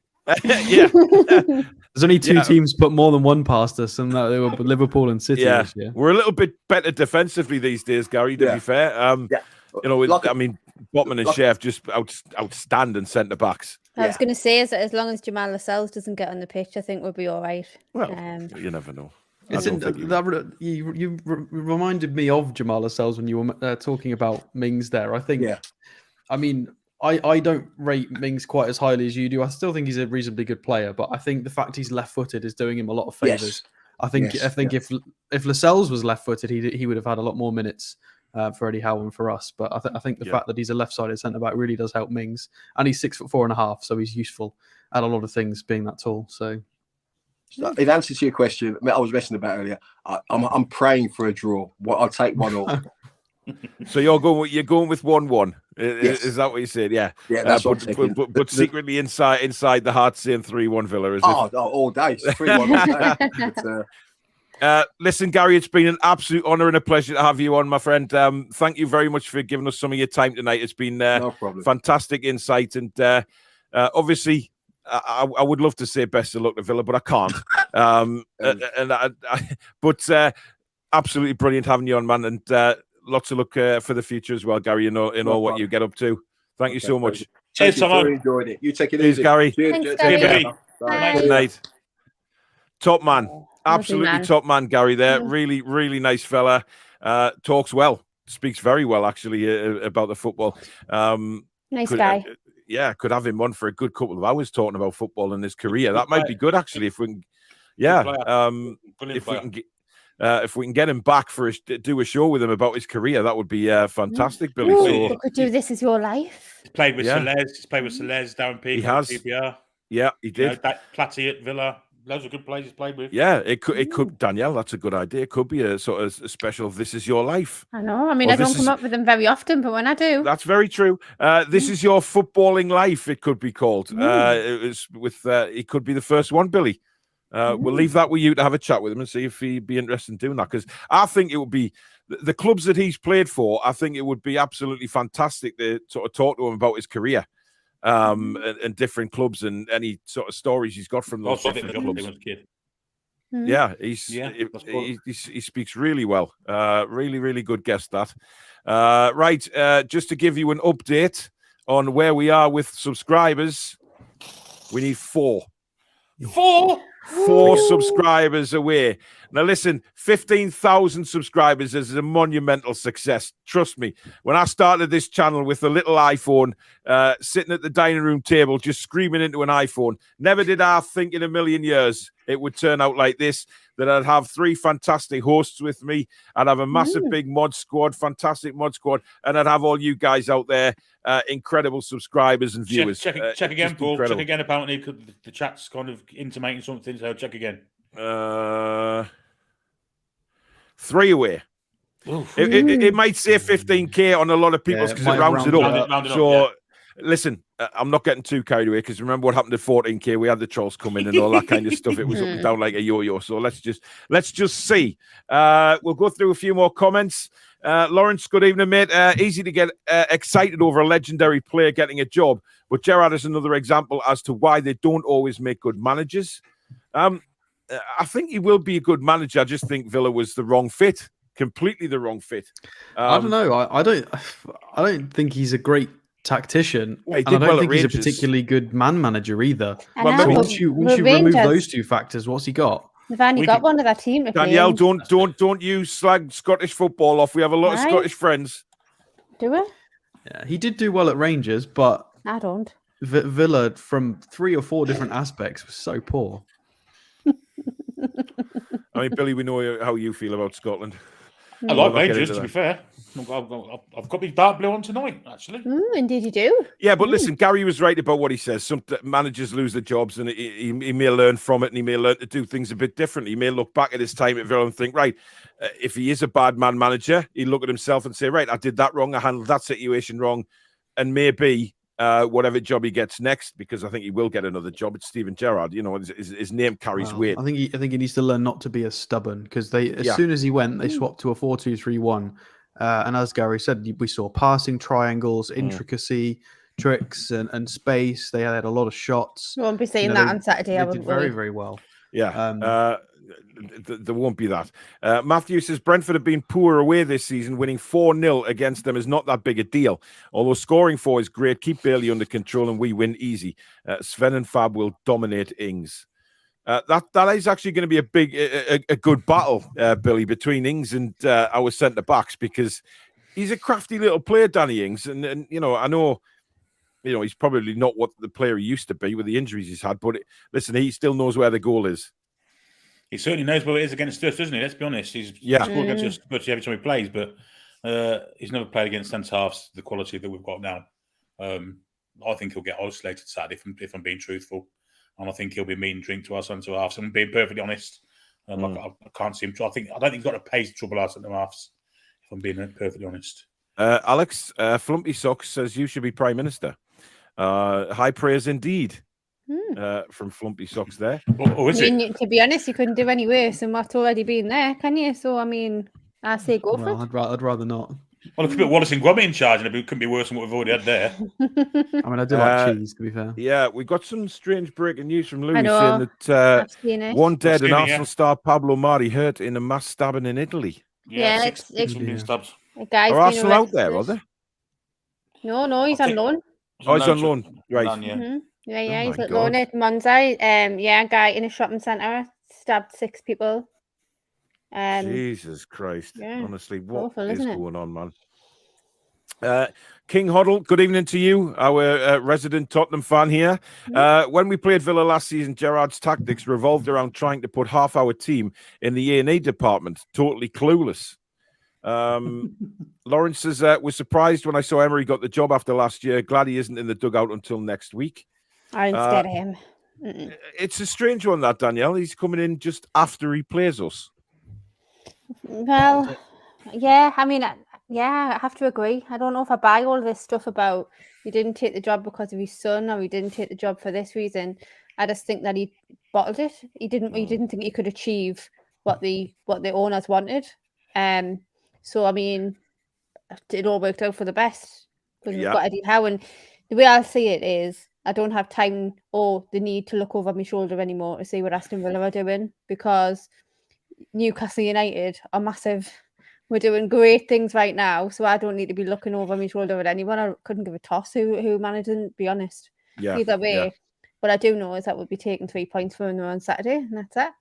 There's only two teams put more than one past us, and they were Liverpool and City this year. We're a little bit better defensively these days, Garry, to be fair. Botman and Chef just outstanding centre backs. I was going to say, as long as Jamal Lascelles doesn't get on the pitch, I think we'll be all right. Well, you never know. You reminded me of Jamal Lascelles when you were talking about Mings there. I think, I don't rate Mings quite as highly as you do. I still think he's a reasonably good player, but I think the fact he's left-footed is doing him a lot of favours. Yes. I think if Lascelles was left-footed, he would have had a lot more minutes for Eddie Howe and for us. But I think the fact that he's a left-sided centre-back really does help Mings. And he's 6'4.5", so he's useful at a lot of things being that tall. So in answer to your question, I was messing about earlier. I'm praying for a draw. I'll take 1-1. So you're going with 1-1. Yes. Is that what you said? Yeah. Yeah, that's what I'm thinking. But secretly inside the heart saying 3-1 Villa, is it? All day. 3-1 all day. Listen, Garry, it's been an absolute honour and a pleasure to have you on, my friend. Thank you very much for giving us some of your time tonight. It's been no problem. Fantastic insight, and obviously, I would love to say best of luck to Villa, but I can't. But absolutely brilliant having you on, man, and lots of luck for the future as well, Garry. In all what you get up to. Thank you so much. Cheers, Tom. Enjoyed it. You take it Cheers, easy, Garry. Thanks, Garry. Good night. Top man. Absolutely top man, Garry there. Really, really nice fella. Talks well. Speaks very well, actually, about the football. Nice guy. Could have him on for a good couple of hours talking about football and his career. That might be good, actually, if we can. If we can get him back do a show with him about his career, that would be fantastic, Billy. So we could do This Is Your Life. He's played with Celez. He's played with Celez, Darren Peake. He has. PPR. Yeah, he did. Platty at Villa. Loads of good players he's played with. Yeah, it could. Danielle, that's a good idea. It could be a sort of a special This Is Your Life. I know. I mean, I don't come up with them very often, but when I do. That's very true. This Is Your Footballing Life, it could be called. It could be the first one, Billy. We'll leave that with you to have a chat with him and see if he'd be interested in doing that. Because I think it would be the clubs that he's played for. I think it would be absolutely fantastic to sort of talk to him about his career, and different clubs and any sort of stories he's got from those different clubs. Yeah, he speaks really well. Really, really good guest that. Right, just to give you an update on where we are with subscribers, we need 4. 4? 4 subscribers away. Now, listen, 15,000 subscribers is a monumental success. Trust me. When I started this channel with a little iPhone, sitting at the dining room table, just screaming into an iPhone, never did I think in a million years it would turn out like this, that I'd have 3 fantastic hosts with me. I'd have a massive big mod squad, fantastic mod squad, and I'd have all you guys out there, incredible subscribers and viewers. Check again, Paul. Incredible. Check again. Apparently, the chat's kind of intimating something, so check again. 3 away. It might say 15k on a lot of people's because it rounds it up. So listen, I'm not getting too carried away because remember what happened at 14k? We had the trolls come in and all that kind of stuff. It was up and down like a yo-yo. So let's just see. We'll go through a few more comments. Lawrence, good evening, mate. Easy to get excited over a legendary player getting a job, but Gerrard is another example as to why they don't always make good managers. I think he will be a good manager. I just think Villa was the wrong fit, completely the wrong fit. I don't know. I don't think he's a great tactician. Well, and I don't think he's a particularly good man manager either. Once you remove those 2 factors, what's he got? They've only got one of that team to play. Danielle, don't you slag Scottish football off. We have a lot of Scottish friends. Do we? Yeah, he did do well at Rangers, but I don't. Villa, from 3 or 4 different aspects, was so poor. I mean, Billy, we know how you feel about Scotland. I like Rangers, to be fair. I've got my dark blue on tonight, actually. Indeed you do. Yeah, but listen, Gary was right about what he says. Some managers lose their jobs and he may learn from it and he may learn to do things a bit differently. He may look back at his time at Villa and think, right, if he is a bad man manager, he'll look at himself and say, right, I did that wrong. I handled that situation wrong. And maybe whatever job he gets next, because I think he will get another job. It's Steven Gerrard. You know, his name carries weight. I think he needs to learn not to be as stubborn because as soon as he went, they swapped to a 4-2-3-1. And as Gary said, we saw passing triangles, intricacy, tricks, and space. They had a lot of shots. We won't be seeing that on Saturday. They did very, very well. Yeah. There won't be that. Matthew says Brentford have been poor away this season. Winning 4-0 against them is not that big a deal. Although scoring 4 is great. Keep Bailey under control and we win easy. Sven and Fab will dominate Ings. That is actually going to be a good battle, Billy, between Ings and our centre backs because he's a crafty little player, Danny Ings, and you know I know he's probably not what the player he used to be with the injuries he's had, but listen, he still knows where the goal is. He certainly knows where it is against us, doesn't he? Let's be honest. He's scored against us virtually every time he plays, but he's never played against centre halves the quality that we've got now. I think he'll get isolated Saturday if I'm being truthful. And I think he'll be meat and drink to our centre halves. I'm being perfectly honest. I can't see him. I don't think he's got a pace to trouble our centre halves. If I'm being perfectly honest. Alex Flumpy Socks says you should be Prime Minister. High praise indeed from Flumpy Socks there. To be honest, you couldn't do any worse than what's already been there, can you? So I mean, I say go for it. I'd rather not. Well, if we put Wallace and Gromit in charge, and it couldn't be worse than what we've already had there. I mean, I do like cheese, to be fair. Yeah, we got some strange breaking news from Louis saying that one dead and Arsenal star Pablo Mari hurt in a mass stabbing in Italy. Yeah, six being stabbed. Are Arsenal out there, are they? No, he's on loan. Oh, he's on loan, right? Yeah, he's on loan at Monza. A guy in a shopping centre stabbed 6 people. Jesus Christ. Honestly, what is going on, man? King Hoddle, good evening to you, our resident Tottenham fan here. When we played Villa last season, Gerrard's tactics revolved around trying to put half our team in the A&E department, totally clueless. Lawrence says, was surprised when I saw Emery got the job after last year. Glad he isn't in the dugout until next week. I'm scared of him. It's a strange one, that, Danielle. He's coming in just after he plays us. Well, yeah, I mean, I have to agree. I don't know if I buy all this stuff about he didn't take the job because of his son or he didn't take the job for this reason. I just think that he bottled it. He didn't think he could achieve what the owners wanted. So I mean, it all worked out for the best because we've got Eddie Howe. And the way I see it is, I don't have time or the need to look over my shoulder anymore to see what Aston Villa are doing because Newcastle United are massive. We're doing great things right now, so I don't need to be looking over my shoulder at anyone. I couldn't give a toss who managing, to be honest. Either way, What I do know is that we'll be taking 3 points from them on Saturday, and that's it.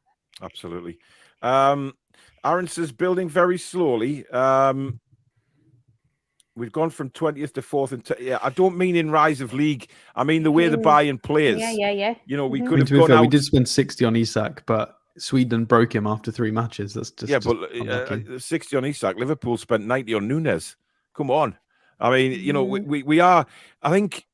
Absolutely. Aaron says building very slowly. We've gone from 20th to 4th, and I don't mean in rise of league. I mean the way they're buying players. Yeah. You know, we Mhm. could have To be gone fair, out. we did spend 60 on Isak, but Sweden broke him after 3 matches. That's just unlucky. 60 on Isak. Liverpool spent 90 on Nunes. Come on. I mean, you know, we are. I think,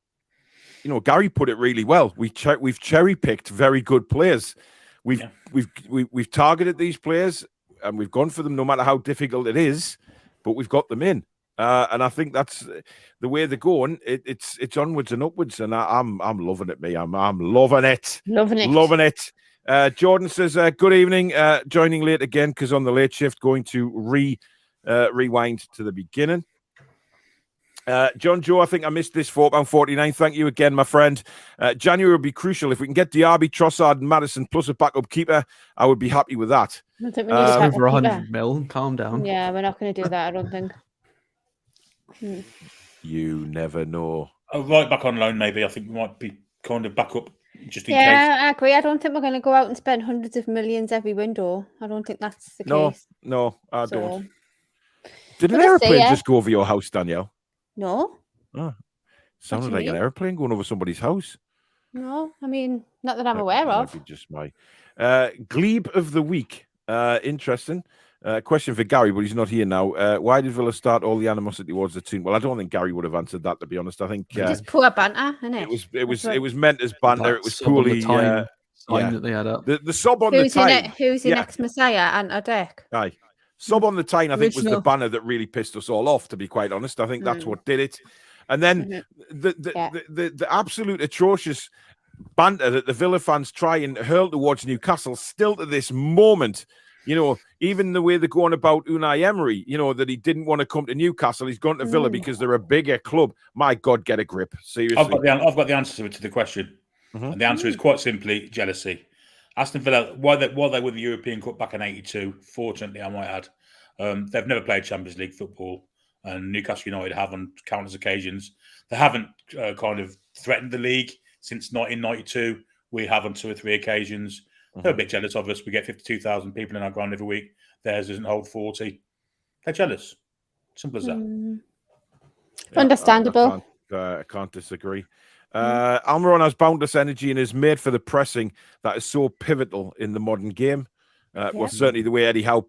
you know, Garry put it really well. We've cherry picked very good players. We've targeted these players and we've gone for them no matter how difficult it is, but we've got them in. And I think that's the way they're going. It's onwards and upwards, and I'm loving it. I'm loving it. Loving it. Jordan says, "Good evening. Joining late again because on the late shift, going to rewind to the beginning." John Joe, I think I missed this £4.49. Thank you again, my friend. January will be crucial. If we can get Diaby, Trossard, and Madison plus a backup keeper, I would be happy with that. I think we need a Over 100 mil. Calm down. Yeah, we're not going to do that, I don't think. You never know. Right back on loan, maybe. I think we might be kind of back up just in case. Yeah, I agree. I don't think we're going to go out and spend hundreds of millions every window. I don't think that's the case. No, I don't. Did But an let's see, aeroplane just go over your house, Danielle? No. Oh, sounded you like an mean? aeroplane going over somebody's house. No, I mean, not that I'm aware of. Might be just my glebe of the week. Interesting. Question for Garry, but he's not here now. Why did Villa start all the animosity towards the Toon? Well, I don't think Garry would have answered that, to be honest. I think Just poor banter, isn't it? it was meant as banter. It was poorly that they had up. The sub on the time. Who's your next Messiah? And Deck. Aye. Sub on the time, I think, was the Original. banner that really pissed us all off, to be quite honest. I think that's what did it. And then the absolute atrocious banter that the Villa fans try and hurl towards Newcastle still to this moment. You know, even the way they're going about Unai Emery, you know, that he didn't want to come to Newcastle. He's gone to Villa because they're a bigger club. My God, get a grip. Seriously. I've got the answer to the question. And the answer is quite simply jealousy. Aston Villa, while they were the European Cup back in '82, fortunately, I might add, they've never played Champions League football, and Newcastle United have on countless occasions. They haven't kind of threatened the league since 1992. We have on 2 or 3 occasions. They're a bit jealous of us. We get 52,000 people in our ground every week. Theirs doesn't hold 40. They're jealous. Simple as that. Understandable. I can't disagree. Almiron has boundless energy and is made for the pressing that is so pivotal in the modern game. Well, certainly the way Eddie Howe,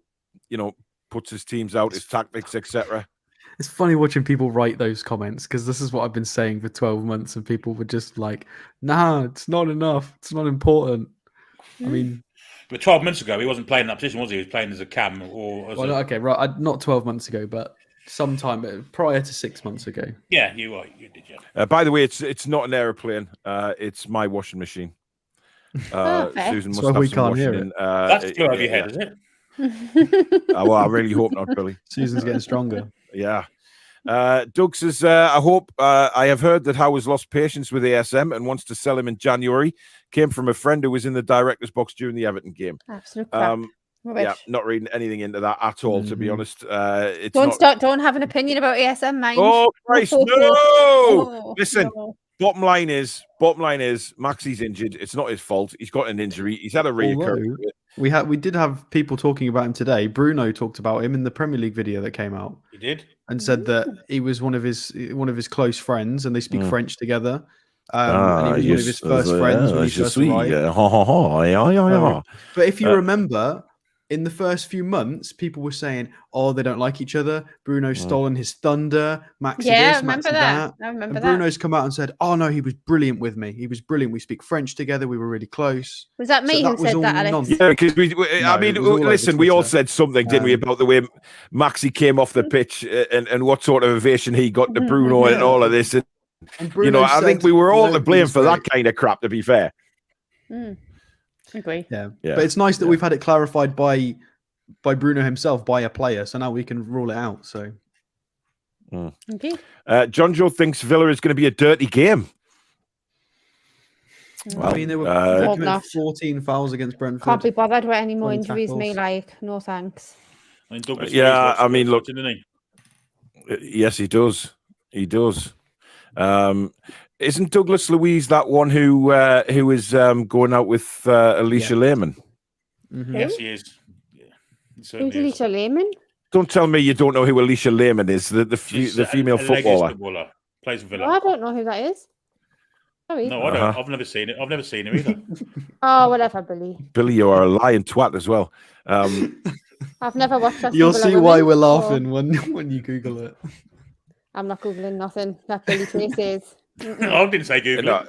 you know, puts his teams out, his tactics, etc. It's funny watching people write those comments because this is what I've been saying for 12 months and people were just like, nah, it's not enough. It's not important. I mean... But 12 months ago, he wasn't playing in that position, was he? He was playing as a cam or... not 12 months ago, but sometime prior to 6 months ago. Yeah, you did, yeah. By the way, it's not an airplane. It's my washing machine. Susan must have we some can't hear washing it. That's clear over your head, is it? Well, I really hope not, Billy. Susan's getting stronger. Yeah. Doug says, I hope I have heard that Howe has lost patience with ASM and wants to sell him in January. Came from a friend who was in the director's box during the Everton game. Absolute crap. Yeah, not reading anything into that at all, to be honest. Don't have an opinion about ASM, mind. Oh, Christ, no! Oh, Listen, no. bottom line is, Maxi's injured. It's not his fault. He's got an injury. He's had a reoccurring. We did have people talking about him today. Bruno talked about him in the Premier League video that came out. He did, and said that he was one of his close friends, and they speak French together. And he was one of his first friends when he first arrived. But if you remember, in the first few months, people were saying, "Oh, they don't like each other. Bruno's stolen his thunder. Maxi this, I remember Maxi that." I remember and Bruno's come out and said, "Oh no, he was brilliant with me. He was brilliant. We speak French together. We were really close." Was that me who said that, Alex? Yeah, because listen, we all said something, didn't we, about the way Maxi came off the pitch and what sort of ovation he got to Bruno and all of this. And you know, I think we were all to blame for that kind of crap, to be fair. Agree. Yeah. But it's nice that we've had it clarified by Bruno himself, by a player, so now we can rule it out. So, okay. John Joe thinks Villa is going to be a dirty game. Well, I mean, they were committing 14 fouls against Brentford. Can't be bothered with any more injuries. Me, like, no thanks. I mean, Douglas look. Yes, he does. He does. Isn't Douglas Luiz that one who is going out with Alicia Lehman? Mm-hmm. Yes, he is. Yeah, he Who's certainly is. Alicia Lehman? Don't tell me you don't know who Alicia Lehman is, the female a footballer. footballer. Plays for Villa. Oh, I don't know who that is. Sorry. No, I don't. I've never seen it. I've never seen her either. Oh, whatever, Billy. Billy, you are a lying twat as well. I've never watched Aston You'll Villa see Women, why we're so laughing when you Google it. I'm not googling nothing. That Billy Trace is. I didn't say Google. No,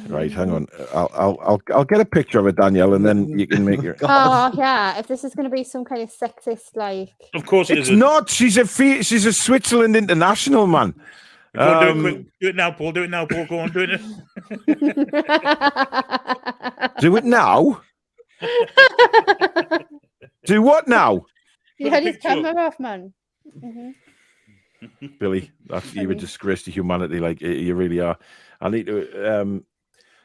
right, hang on. I'll get a picture of it, Danielle, and then you can make your. Oh yeah, if this is going to be some kind of sexist, like. Of course it It's isn't. not. She's a Switzerland international, man. Go on, do it now, Paul. Do it now, Paul. Go on, do it. Do it now. Do what now? You had his camera off, man. Mm-hmm. Billy, you're a disgrace to humanity. Like you really are. I need to.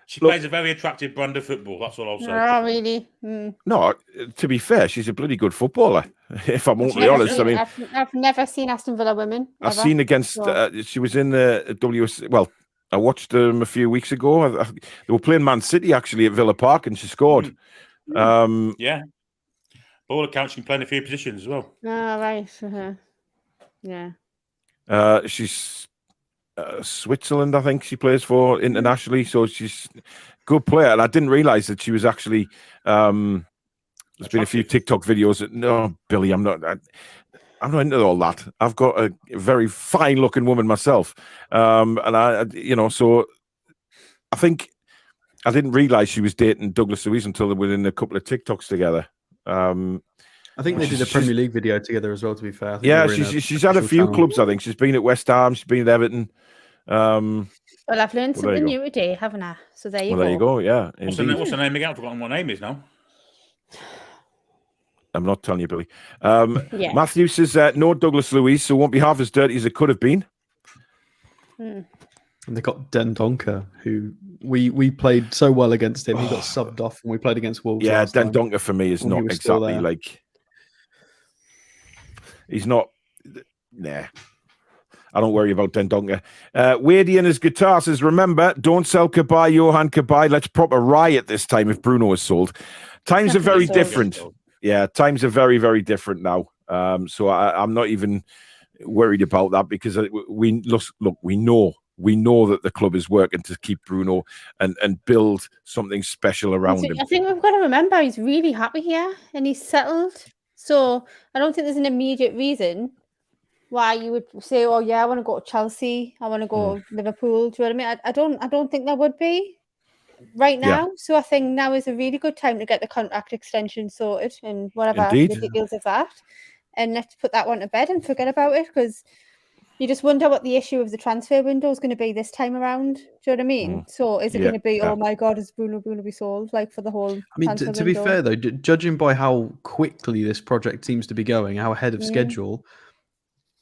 She plays a very attractive brand of football. That's all I'll say. Oh, really? Mm. No, to be fair, she's a bloody good footballer. If I'm totally honest, I mean, I've never seen Aston Villa Women. I've seen against. She was in the WS. Well, I watched them a few weeks ago. They were playing Man City actually at Villa Park, and she scored. Yeah. By all accounts, she can play in a few positions as well. Oh, right. Uh-huh. Yeah. She's Switzerland, I think she plays for internationally. So she's a good player. And I didn't realize that she was actually. There's been a few TikTok videos. No, Billy, I'm not into all that. I've got a very fine-looking woman myself, and so I think I didn't realize she was dating Douglas Luiz until they were in a couple of TikToks together. I think they did a Premier League video together as well. To be fair, she's had a few clubs. I think she's been at West Ham. She's been at Everton. Well, I've learned something new today, haven't I? So there you go. There you go. Yeah. What's her name again? I've forgotten what her name is now. I'm not telling you, Billy. Matthew says no Douglas Luiz, so won't be half as dirty as it could have been. And they got Den Donker, who we played so well against him. He got subbed off when we played against Wolves. Yeah, Den Donker for me is not exactly like. He's not. Nah. I don't worry about Den Donker. Wadey and his guitar says, remember, don't sell Kabay, Johan Kabay. Let's prop a riot this time if Bruno is sold. Times are very different. Yeah, times are very, very different now. So I'm not even worried about that because we know that the club is working to keep Bruno and build something special around him. I think we've got to remember he's really happy here and he's settled. So I don't think there's an immediate reason why you would say, "Oh yeah, I want to go to Chelsea. I want to go to Liverpool." Do you know what I mean? I don't think there would be right now. Yeah. So I think now is a really good time to get the contract extension sorted and whatever the details of that, and let's put that one to bed and forget about it because you just wonder what the issue of the transfer window is going to be this time around. Do you know what I mean? So is it going to be, oh my God, is Bruno going to be sold like for the whole? I mean, to be fair though, judging by how quickly this project seems to be going, how ahead of schedule,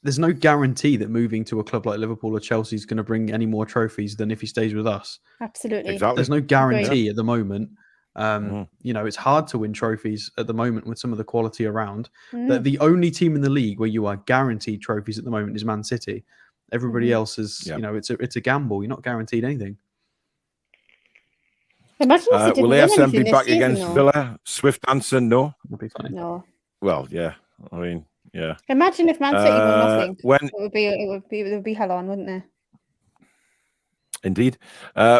there's no guarantee that moving to a club like Liverpool or Chelsea is going to bring any more trophies than if he stays with us. Absolutely. Exactly. There's no guarantee at the moment. It's hard to win trophies at the moment with some of the quality around. The only team in the league where you are guaranteed trophies at the moment is Man City. Everybody else is, it's a gamble. You're not guaranteed anything. Imagine will ASM be back against Villa? Swift answer, no. That'd be funny. No. Well, yeah. I mean, yeah. Imagine if Man City won nothing. It would be hell on, wouldn't it? Indeed.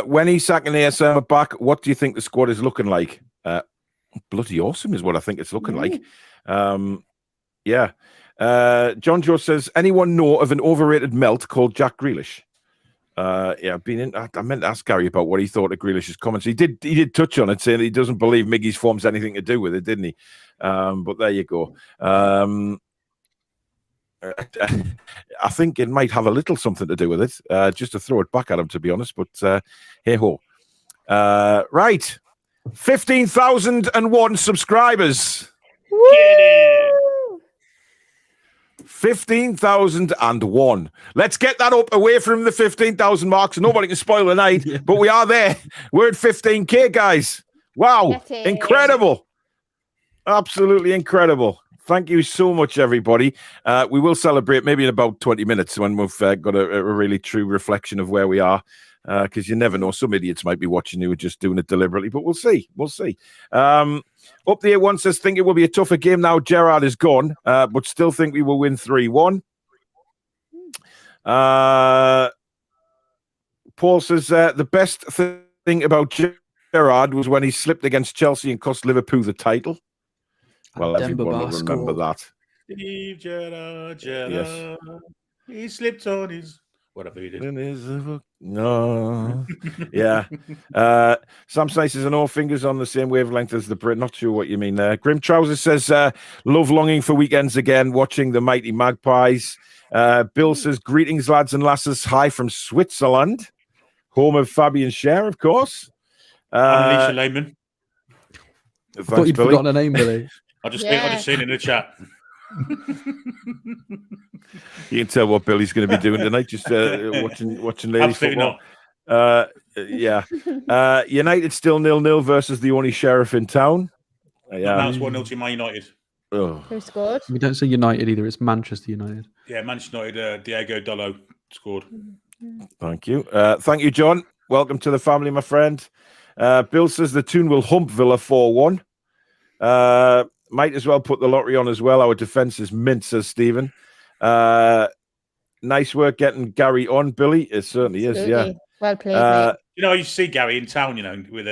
When he's sacking ASM back, what do you think the squad is looking like? Bloody awesome is what I think it's looking like. Yeah. John Joe says, anyone know of an overrated melt called Jack Grealish? I meant to ask Gary about what he thought of Grealish's comments. He did touch on it, saying that he doesn't believe Miggy's form's anything to do with it, didn't he? But there you go. I think it might have a little something to do with it, just to throw it back at him, to be honest. But hey ho. Right. 15,001 subscribers. Woo! 15,001. Let's get that up away from the 15,000 mark so nobody can spoil the night. But we are there. We're at 15K, guys. Wow. Incredible. Absolutely incredible. Thank you so much, everybody. We will celebrate maybe in about 20 minutes when we've got a really true reflection of where we are. because you never know. Some idiots might be watching you and just doing it deliberately, but we'll see. We'll see. Up there one says, think it will be a tougher game now Gerrard is gone, but still think we will win 3-1. Paul says, the best thing about Gerrard was when he slipped against Chelsea and cost Liverpool the title. Well, everyone will remember that. Steve Gerrard, Yes. He slipped on his... Whatever he did. No. Yeah. Sam Snice says, all fingers on the same wavelength as the Brit. Not sure what you mean there. Grim Trousers says, love longing for weekends again, watching the mighty Magpies. Bill says, greetings, lads and lasses. Hi from Switzerland. Home of Fabian Scher, of course. I'm Alicia Lehman. I thought you'd forgotten a name, Billy. I just seen it in the chat. You can tell what Billy's going to be doing tonight. Just watching ladies football. Yeah. United still 0-0 versus the only sheriff in town. Yeah, that's 1-0 to Man United. Oh. Who scored? We don't say United either. It's Manchester United. Yeah, Manchester United. Diego Dallo scored. Thank you. Thank you, John. Welcome to the family, my friend. Bill says the Toon will hump Villa 4-1. Might as well put the lottery on as well. Our defence is mint, says Stephen. Nice work getting Garry on, Billy. It certainly is, yeah. Well played, mate. You know, you see Garry in town, you know, with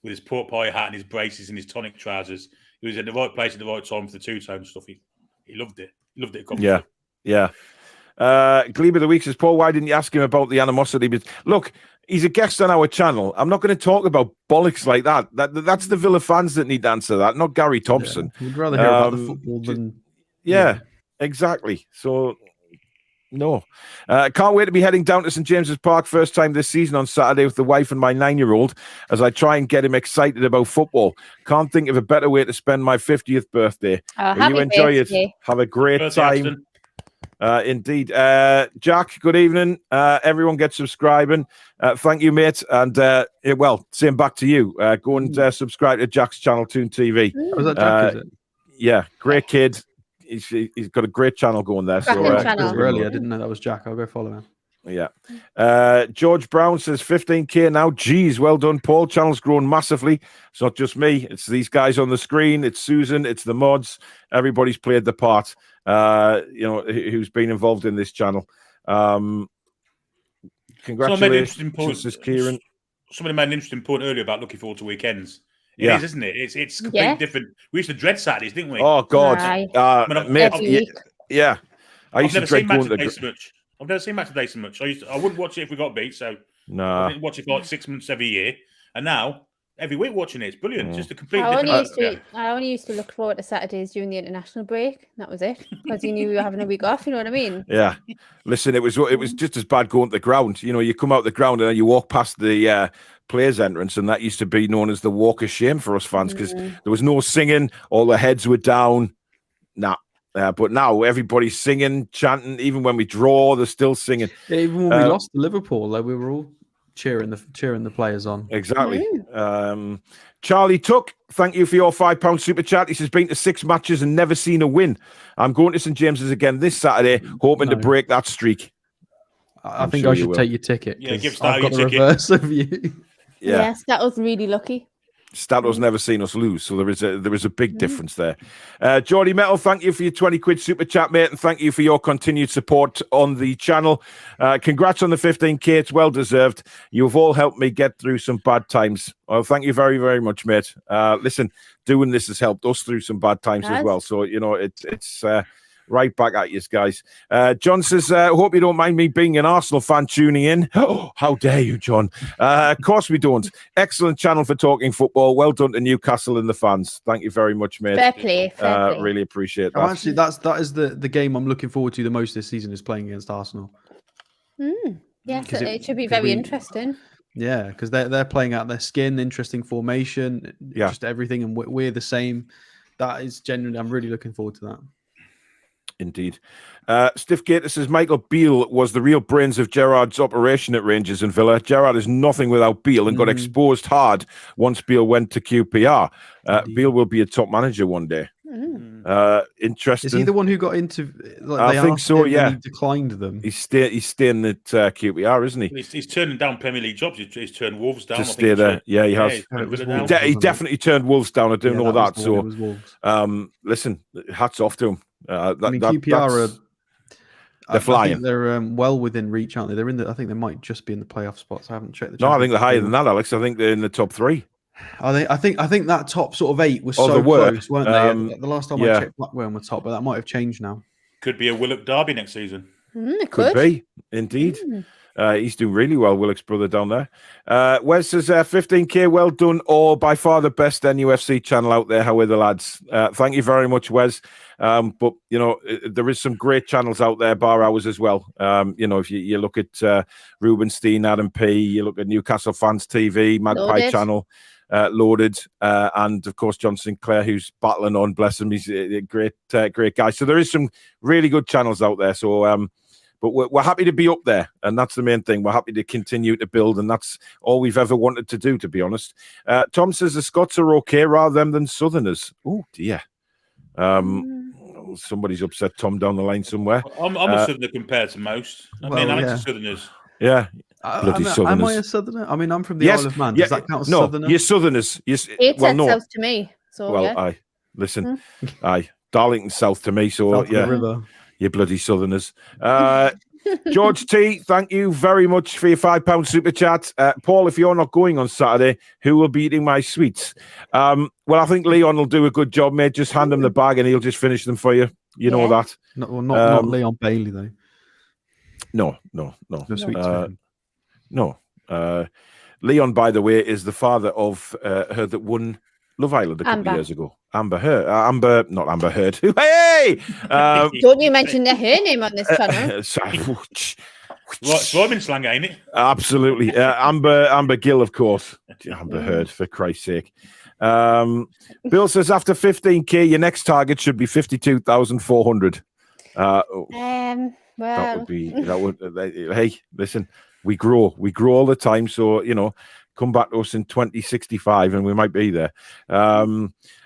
his pork pie hat and his braces and his tonic trousers. He was in the right place at the right time for the two-tone stuff. He loved it. He loved it. Yeah, yeah. Glebe of the Week says, Paul, why didn't you ask him about the animosity? But look, he's a guest on our channel. I'm not going to talk about bollocks like that. That's the Villa fans that need to answer that, not Garry Thompson. Yeah. We'd rather hear about the football than... Yeah, exactly. So, no. Can't wait to be heading down to St. James's Park first time this season on Saturday with the wife and my 9-year-old as I try and get him excited about football. Can't think of a better way to spend my 50th birthday. You enjoy it. Have a great time. Indeed. Jack, good evening. Everyone get subscribing. Thank you, mate. And, well, same back to you. Go and subscribe to Jack's channel, Toon TV. Was that Jack, is it? Yeah, great kid. He's got a great channel going there. So, really, I didn't know that was Jack. I'll go follow him. Yeah. George Brown says 15k now. Geez, well done, Paul. Channel's grown massively. It's not just me. It's these guys on the screen. It's Susan. It's the mods. Everybody's played the part. Who's been involved in this channel. Congratulations, Kieran. Somebody made an interesting point earlier about looking forward to weekends. It is, isn't it? It's completely different. We used to dread Saturdays, didn't we? Oh God, mate, yeah. I've never seen Match of the Day so much. I've never seen Match of the Day so much. I wouldn't watch it if we got beat. So I didn't watch it for like 6 months every year, and now every week watching it. It's brilliant. It's just a complete different. I only used to look forward to Saturdays during the international break. That was it, because you knew we were having a week off. You know what I mean? Yeah. Listen, it was just as bad going to the ground. You know, you come out the ground and then you walk past the players' entrance, and that used to be known as the walk of shame for us fans because there was no singing. All the heads were down. But now everybody's singing, chanting. Even when we draw, they're still singing. Yeah, even when we lost to Liverpool, like, we were all cheering the players on. Exactly. Charlie Tuck, thank you for your £5 super chat. He says, been to 6 matches and never seen a win. I'm going to St. James's again this Saturday, hoping to break that streak. I think I should take your ticket. Yeah, give I've got the reverse of you. Yes, that was really lucky. Stato's never seen us lose, so there is a big difference there. Geordie Metal, thank you for your 20 quid super chat, mate, and thank you for your continued support on the channel. Congrats on the 15k, it's well deserved. You've all helped me get through some bad times. Well, thank you very, very much, mate. Listen, doing this has helped us through some bad times as well, so it's right back at you guys. John says, hope you don't mind me being an Arsenal fan tuning in. Oh, how dare you, John? Of course we don't. Excellent channel for talking football. Well done to Newcastle and the fans. Thank you very much, mate. Fair play. Really appreciate that. Actually, that is the game I'm looking forward to the most this season, is playing against Arsenal. Yes, it should be very interesting. Yeah, because they're playing out their skin, interesting formation, just everything, and we're the same. That is genuinely, I'm really looking forward to that. Indeed. Stiff Gator says Michael Beale was the real brains of Gerrard's operation at Rangers and Villa. Gerrard is nothing without Beale and got exposed hard once Beale went to QPR. Beale will be a top manager one day. Interesting. Is he the one who got into? Like, I they think asked so. him Yeah, and he declined them. He's staying at QPR, isn't he? He's turning down Premier League jobs. He's turned Wolves down. To I think stay there. Yeah, he has. He's turned Villa down. Wolves, He definitely turned Wolves down. I do know that. Was So, it was Wolves. listen, hats off to him. QPR they're flying. I think they're well within reach, aren't they? They're in the. I think they might just be in the playoff spots. I haven't checked the. No, I think they're higher than that, Alex. I think they're in the top 3. Are they? I think that top sort of 8 was Oh, so they were. close, weren't they? The last time I yeah. checked, Blackburn were top, but that might have changed now. Could be a Willock derby next season. It Could be, indeed. He's doing really well, Willock's brother down there. Wes says 15k, well done, or by far the best NUFC channel out there. How are the lads? Thank you very much, Wes. But you know, there is some great channels out there, bar ours as well. You know, if you look at Rubenstein, Adam P, you look at Newcastle Fans TV, Magpie channel, Loaded, and of course John Sinclair, who's battling on. Bless him, he's a great guy. So there is some really good channels out there. So but we're happy to be up there, and that's the main thing. We're happy to continue to build, and that's all we've ever wanted to do, to be honest. Tom says the Scots are okay rather than Southerners. Oh dear. Somebody's upset Tom down the line somewhere. I'm a Southerner compared to most. I mean, Alex is Southerners. Yeah. Bloody Southerners. Am I a Southerner? I mean, I'm from the Isle of Man. Does that count as Southerner? You're Southerners. It said south to me. So, well, aye. Listen, aye. Darlington south to me. So, south of the river. You bloody Southerners. George T, thank you very much for your £5 super chat. Paul, if you're not going on Saturday, who will be eating my sweets? Well, I think Leon will do a good job, mate. Just hand him the bag and he'll just finish them for you. You know that. Not Leon Bailey, though. No. No sweets. No. Leon, by the way, is the father of her that won Love Island a couple of years ago. Not Amber Heard. Hey! Don't you mention her name on this channel? Swimming slang, ain't it? Absolutely. Amber Gill, of course. Amber Heard, for Christ's sake. Bill says after 15k, your next target should be 52,400. Well, hey, listen, we grow all the time. So, you know, come back to us in 2065 and we might be there.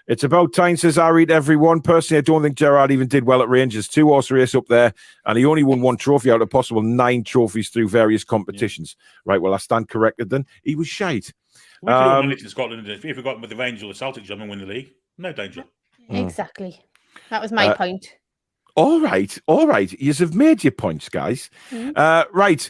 It's about time, says I read everyone. Personally, I don't think Gerrard even did well at Rangers. 2-horse race up there, and he only won 1 trophy out of possible 9 trophies through various competitions. Right, well, I stand corrected then. He was shite. We could have won it in Scotland if we got with the Rangers or the Celtic and win the league. No danger. Exactly. That was my point. All right. You have made your points, guys. Right.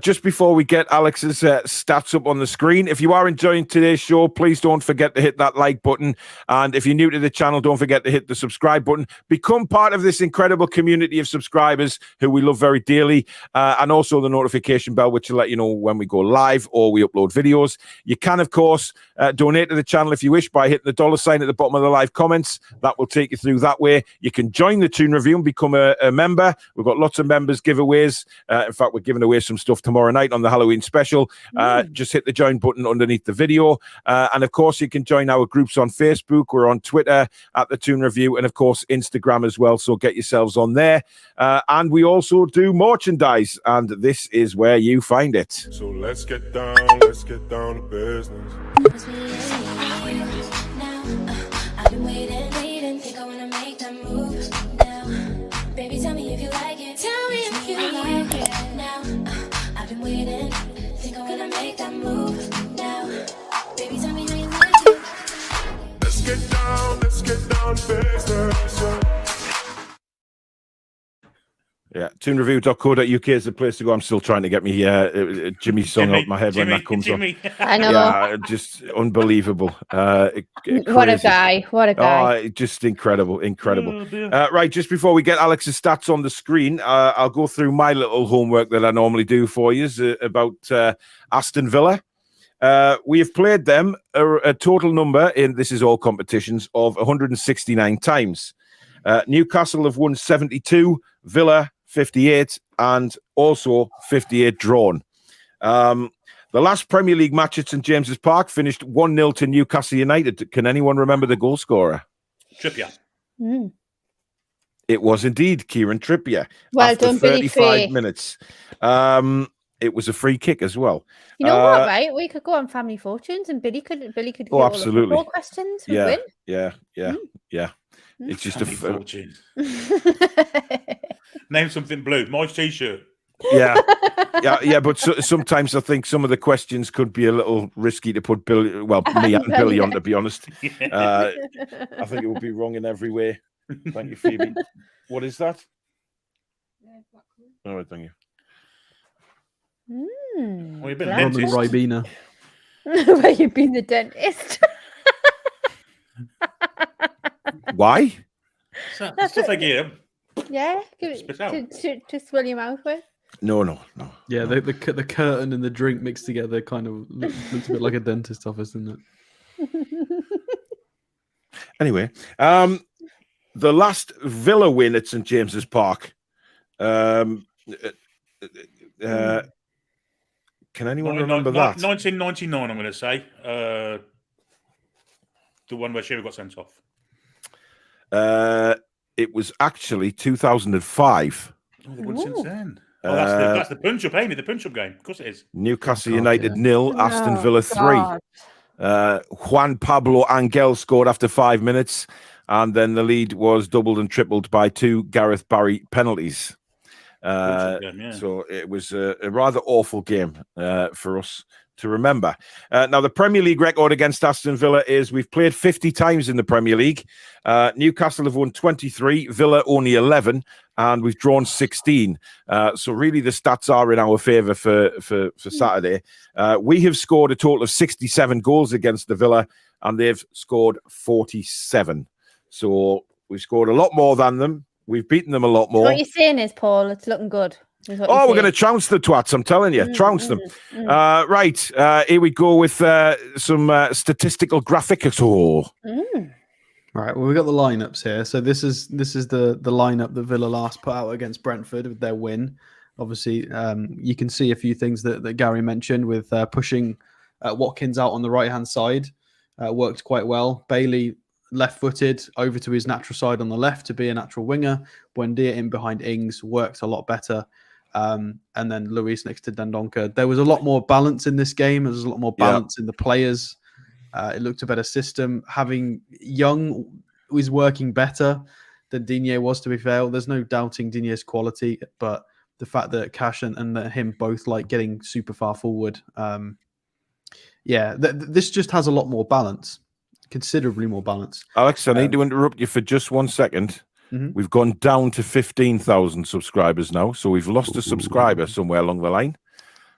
Just before we get Alex's stats up on the screen, if you are enjoying today's show, please don't forget to hit that like button. And if you're new to the channel, don't forget to hit the subscribe button. Become part of this incredible community of subscribers who we love very dearly. And also the notification bell, which will let you know when we go live or we upload videos. You can, of course, donate to the channel if you wish by hitting the $ at the bottom of the live comments. That will take you through that way. You can join the Toon Review and become a member. We've got lots of members giveaways. In fact, we're giving away some stuff tomorrow night on the Halloween special. Just hit the join button underneath the video. And of course, you can join our groups on Facebook. We're on Twitter at the Toon Review and of course, Instagram as well. So get yourselves on there. And we also do merchandise, and this is where you find it. So let's get down to business. I've been waiting, think I wanna make that move now. Baby, tell me if you like it. Tell me if you like it now. I've been waiting, think I'm gonna make that move now. Baby, tell me how you like it. Let's get down to business. Yeah, toonreview.co.uk is the place to go. I'm still trying to get me Jimmy's song out my head when that comes on. I know. Yeah, just unbelievable. What a guy. Oh, just incredible. Oh, right, just before we get Alex's stats on the screen, I'll go through my little homework that I normally do for you about Aston Villa. We have played them a total number in, this is all competitions, of 169 times. Newcastle have won 72, Villa 58, and also 58 drawn. The last Premier League match at St James's Park finished 1-0 to Newcastle United. Can anyone remember the goal scorer? Trippier. It was indeed Kieran Trippier. Well after done, Billy 35 minutes. It was a free kick as well. You know what, right? We could go on Family Fortunes and Billy could get all the football questions. Yeah. It's just Family a fortune. Name something blue. My t-shirt. yeah. Yeah. But sometimes I think some of the questions could be a little risky to put me and Billy on, to be honest. I think it would be wrong in every way. Thank you, Phoebe. What is that? All right, thank you. Well, you've been a Rum Rum and dentist. Ribena. Where you've been the dentist. Why? Stuff they give. Yeah, Spit out. to swell your mouth with. No. Yeah, no. the curtain and the drink mixed together kind of looks a bit like a dentist office, doesn't it? Anyway, the last Villa win at St James's Park. Can anyone remember that? 1999, I'm going to say. The one where Shearer got sent off. It was actually 2005. Oh, they won since then. Oh, that's the punch-up, Amy, the punch-up game. Of course it is. Newcastle United 0, Aston Villa 3. Juan Pablo Angel scored after 5 minutes, and then the lead was doubled and tripled by 2 Gareth Barry penalties. So it was a rather awful game for us to remember. Now, the Premier League record against Aston Villa is we've played 50 times in the Premier League. Newcastle have won 23, Villa only 11, and we've drawn 16. So really the stats are in our favour for Saturday. We have scored a total of 67 goals against the Villa, and they've scored 47. So we've scored a lot more than them. We've beaten them a lot more. What you're saying is, Paul, it's looking good. We're going to trounce the twats, I'm telling you. Trounce them. Right, here we go with some statistical graphics. Right, well, we've got the lineups here. So this is the lineup that Villa last put out against Brentford with their win. Obviously, you can see a few things that Gary mentioned with pushing Watkins out on the right-hand side. Worked quite well. Bailey left-footed over to his natural side on the left to be a natural winger. Buendia in behind Ings worked a lot better. And then Luis next to Dendoncker. There was a lot more balance in this game. There was a lot more balance in the players. It looked a better system. Having Young was working better than Digne was, to be fair. There's no doubting Digne's quality, but the fact that Cash and him both like getting super far forward. This just has a lot more balance. Considerably more balance. Alex, I need to interrupt you for just 1 second. We've gone down to 15,000 subscribers now, so we've lost a subscriber somewhere along the line.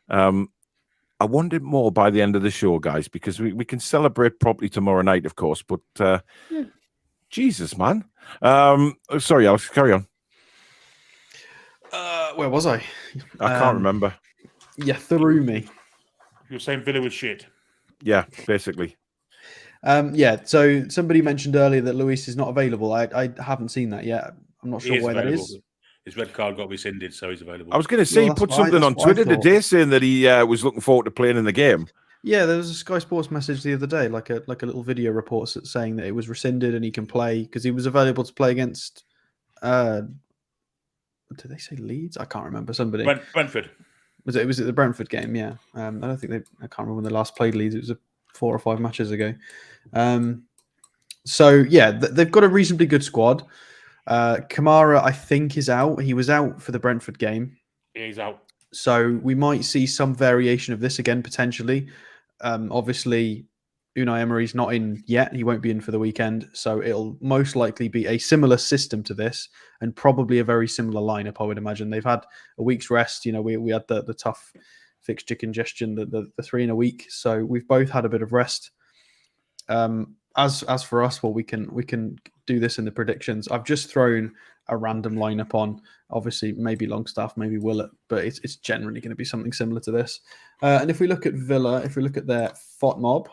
I wanted more by the end of the show, guys, because we can celebrate properly tomorrow night, of course, but Jesus, man. Sorry, Alex, carry on. Where was I? I can't remember. Yeah, through me. You're saying Villa was shit. Yeah, basically. So somebody mentioned earlier that Luis is not available. I haven't seen that yet. I'm not sure why that is. His red card got rescinded, so he's available. I was going to say, he put something on Twitter today saying that he was looking forward to playing in the game. Yeah, there was a Sky Sports message the other day, like a little video report saying that it was rescinded and he can play because he was available to play against. Did they say Leeds? I can't remember. Somebody. Brentford. Was it the Brentford game? Yeah. I don't think I can't remember when they last played Leeds. It was 4 or 5 matches ago. They've got a reasonably good squad. Kamara, I think, is out. He was out for the Brentford game. Yeah, he's out. So we might see some variation of this again, potentially. Obviously, Unai Emery's not in yet. He won't be in for the weekend. So it'll most likely be a similar system to this and probably a very similar lineup, I would imagine. They've had a week's rest. You know, we had the tough fixture congestion, the 3 in a week. So we've both had a bit of rest. As for us, well, we can do this in the predictions. I've just thrown a random lineup on. Obviously, maybe Longstaff, maybe Willett, but it's generally going to be something similar to this. And if we look at Villa, if we look at their FOTMOB,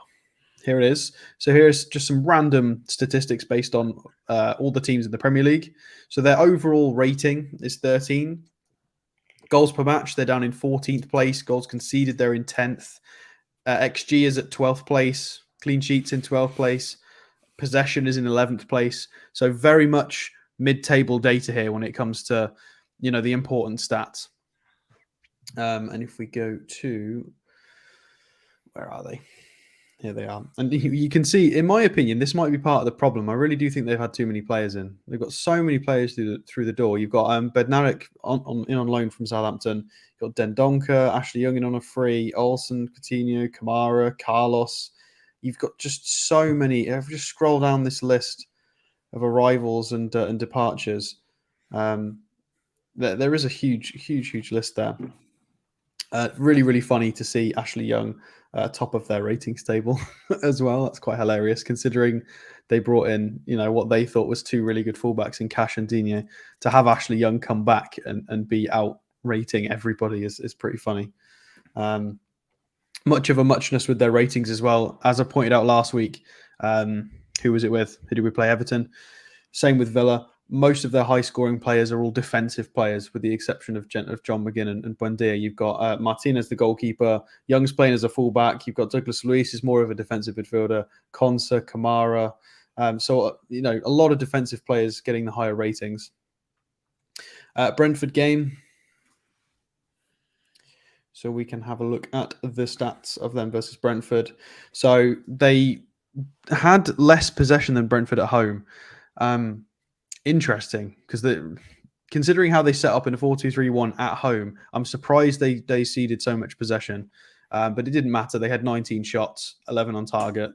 here it is. So here's just some random statistics based on all the teams in the Premier League. So their overall rating is 13. Goals per match, they're down in 14th place. Goals conceded, they're in 10th. XG is at 12th place. Clean sheets in 12th place. Possession is in 11th place. So very much mid-table data here when it comes to, the important stats. And if we go to, where are they? Here they are. And you can see, in my opinion, this might be part of the problem. I really do think they've had too many players in. They've got so many players through the door. You've got Bednarik on loan from Southampton. You've got Dendoncker, Ashley Young in on a free, Olsen, Coutinho, Kamara, Carlos. You've got just so many. If you just scroll down this list of arrivals and departures, there is a huge list there. Really funny to see Ashley Young top of their ratings table as well. That's quite hilarious considering they brought in, what they thought was two really good fullbacks in Cash and Digne. To have Ashley Young come back and be out rating everybody is pretty funny. Much of a muchness with their ratings as well. As I pointed out last week, who was it with? Who did we play? Everton. Same with Villa. Most of their high-scoring players are all defensive players, with the exception of John McGinn and Buendia. You've got Martinez, the goalkeeper. Young's playing as a fullback. You've got Douglas Luiz, is more of a defensive midfielder. Konsa, Kamara. So a lot of defensive players getting the higher ratings. Brentford game. So we can have a look at the stats of them versus Brentford. So they had less possession than Brentford at home. Interesting, because considering how they set up in a 4-2-3-1 at home, I'm surprised they ceded so much possession. But it didn't matter. They had 19 shots, 11 on target.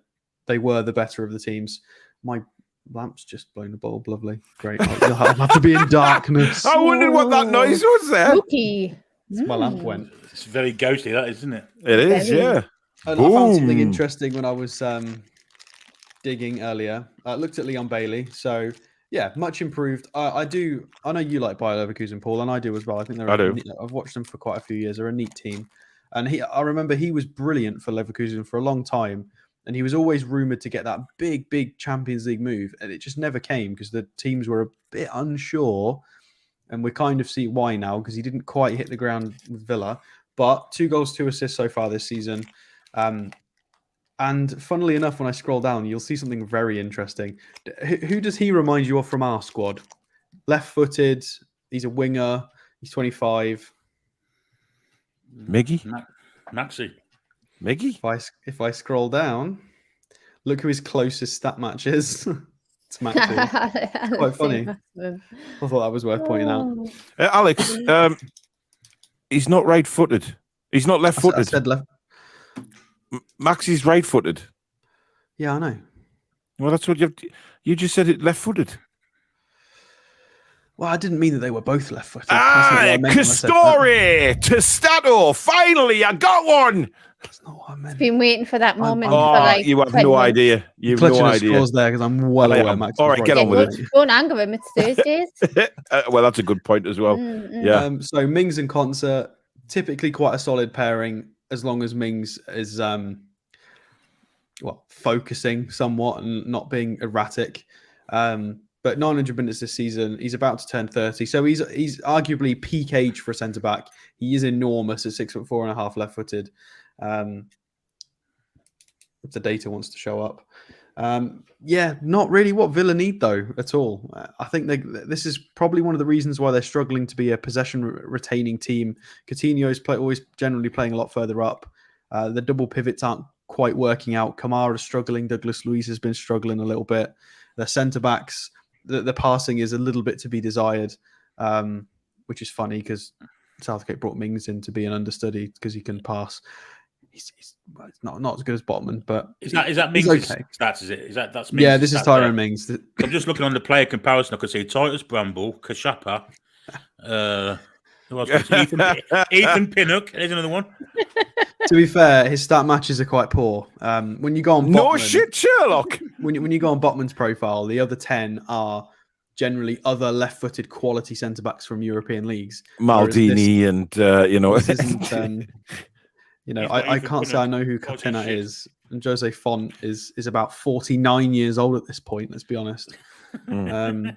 They were the better of the teams. My lamp's just blown the bulb. Lovely. Great. I'll have to be in darkness. I wondered what that noise was there. Spooky. My lamp went. It's very ghostly, that isn't it? It is, yeah. And I found something interesting when I was digging earlier. I looked at Leon Bailey. So, yeah, much improved. I know you like Bayer Leverkusen, Paul, and I do as well. I think I've watched them for quite a few years. They're a neat team. And I remember he was brilliant for Leverkusen for a long time. And he was always rumoured to get that big Champions League move. And it just never came because the teams were a bit unsure. And we kind of see why now, because he didn't quite hit the ground with Villa. But 2 goals, 2 assists so far this season. And funnily enough, when I scroll down, you'll see something very interesting. Who does he remind you of from our squad? Left-footed. He's a winger. He's 25. Miggy? Maxi. Miggy? If I scroll down, look who his closest stat match is. It's Maxi. Quite funny. I thought that was worth pointing out. Alex, he's not right-footed. He's not left-footed. I said left. Maxi's right-footed. Yeah, I know. Well, that's what you just said. It left-footed. Well, I didn't mean that they were both left-footed. Castori, Testato. Finally, I got one. That's not what I meant. Been waiting for that moment. You have no idea. You've no idea. Scores there because I'm well aware. Max. All right, get on with it. Don't anger him. It's Thursdays. Well, that's a good point as well. Yeah. So Mings and Konsa, typically quite a solid pairing, as long as Mings is focusing somewhat and not being erratic. But 900 minutes this season, he's about to turn 30. So he's arguably peak age for a centre-back. He is enormous at 6'4.5" left-footed. If the data wants to show up. Not really what Villa need, though, at all. I think this is probably one of the reasons why they're struggling to be a possession-retaining team. Coutinho is always generally playing a lot further up. The double pivots aren't quite working out. Kamara's struggling. Douglas Luiz has been struggling a little bit. The centre-backs, the passing is a little bit to be desired, which is funny because Southgate brought Mings in to be an understudy because he can pass. He's not as good as Botman, but is that Mings' okay. stats? Is it? That's Mings' this is Tyrone Mings. I'm just looking on the player comparison. I could see Titus Bramble, Kashapa. Who else? Ethan Pinnock. There's another one. To be fair, his stat matches are quite poor. When you go on Botman, no shit, Sherlock. When you go on Botman's profile, the other 10 are generally other left-footed quality centre backs from European leagues. Maldini I can't say I know who Capena is. And Jose Font is about 49 years old at this point, let's be honest. They're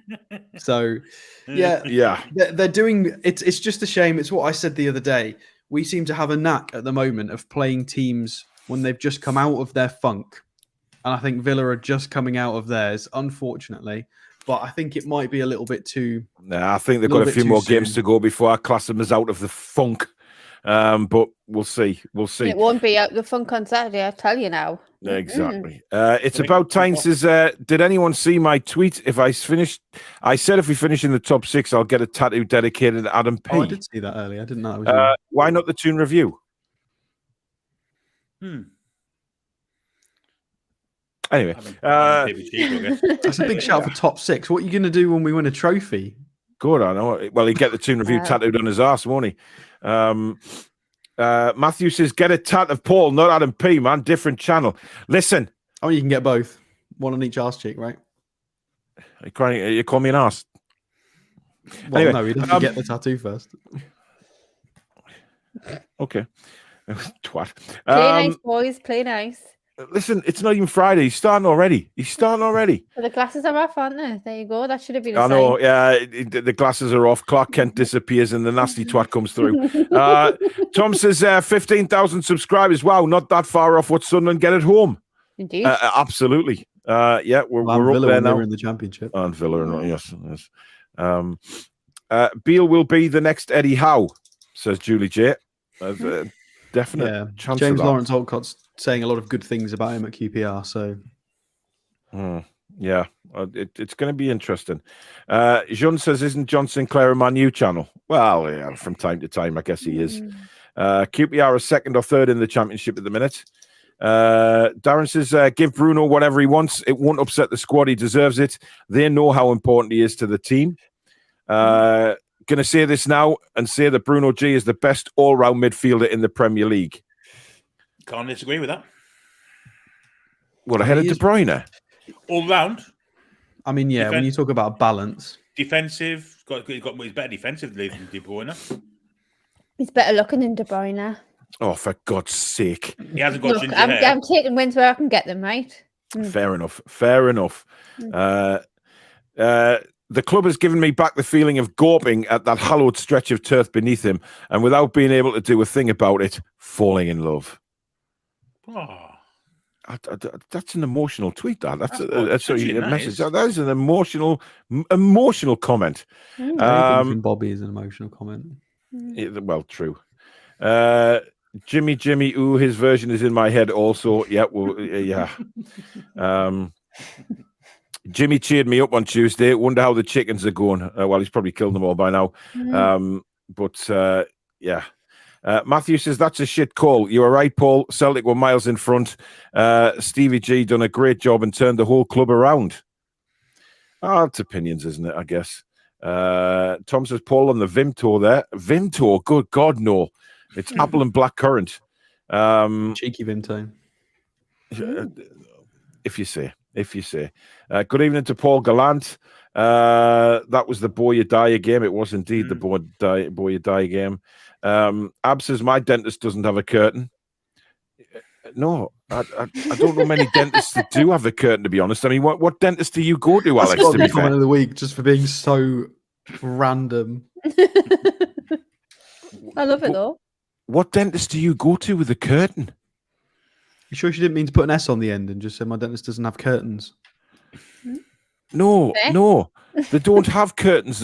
doing it's just a shame. It's what I said the other day. We seem to have a knack at the moment of playing teams when they've just come out of their funk. And I think Villa are just coming out of theirs, unfortunately. But I think it might be a little bit too... I think they've got a few more games to go before I class them as out of the funk. But we'll see. We'll see. It won't be out the funk on Saturday, I tell you now. Exactly. It's about time. Says, did anyone see my tweet? I said if we finish in the top 6, I'll get a tattoo dedicated to Adam P. Oh, I did see that earlier. I didn't know that was why not the Toon review? Anyway, that's a big shout for top 6. What are you going to do when we win a trophy? Good, I know. Well, he'd get the Toon review tattooed on his arse, won't he? Matthew says, get a tat of Paul, not Adam P, man. Different channel. Listen. Oh, you can get both. One on each arse cheek, right? You call me an arse? Well, anyway, no, he'd have to get the tattoo first. Okay. Twat. Play nice, boys. Play nice. Listen, it's not even Friday. He's starting already. Well, the glasses are off, aren't they? There you go. That should have been a I know. sign. Yeah, the glasses are off. Clark Kent disappears and the nasty twat comes through. Tom says 15,000 subscribers. Wow, not that far off what Sunderland get at home. Indeed. Absolutely. Yeah, we're up there now. We're in the championship. And Villa, yes. Beale will be the next Eddie Howe, says Julie J. Definite chance. James of that. Lawrence Olcott's saying a lot of good things about him at QPR. So, yeah, it's going to be interesting. Jean says, "Isn't John Sinclair on my new channel?" Well, yeah, from time to time, I guess he is. QPR are 2nd or 3rd in the championship at the minute. Darren says, "Give Bruno whatever he wants. It won't upset the squad. He deserves it. They know how important he is to the team." Going to say this now and say that Bruno G is the best all-round midfielder in the Premier League. Can't disagree with that. What, ahead of De Bruyne? All round. I mean, yeah, when you talk about balance. Defensive, he's better defensively than De Bruyne. He's better looking than De Bruyne. Oh, for God's sake. He hasn't got ginger hair. I'm taking wins where I can get them, right? Fair enough. The club has given me back the feeling of gawping at that hallowed stretch of turf beneath him and without being able to do a thing about it, falling in love. Oh. That's an emotional tweet, that. That's a message. That is an emotional comment. Bobby is an emotional comment. Well, true. Jimmy, ooh, his version is in my head also. Yeah, well, yeah. Jimmy cheered me up on Tuesday. Wonder how the chickens are going. Well, he's probably killed them all by now. Yeah. Matthew says, that's a shit call. You were right, Paul. Celtic were miles in front. Stevie G done a great job and turned the whole club around. It's opinions, isn't it, I guess. Tom says, Paul on the Vimto there. Vimto? Good God, no. It's apple and black currant. Cheeky Vimto. If you say. Good evening to Paul Gallant. That was the Boy You Die game. It was indeed the Boy You Die game. Ab says, my dentist doesn't have a curtain. No, I don't know many dentists that do have a curtain, to be honest. I mean, what dentist do you go to, Alex? That's got to be comment of the week, just for being so random. I love it, though. What dentist do you go to with a curtain? You sure she didn't mean to put an S on the end and just say my dentist doesn't have curtains? No. They don't have curtains.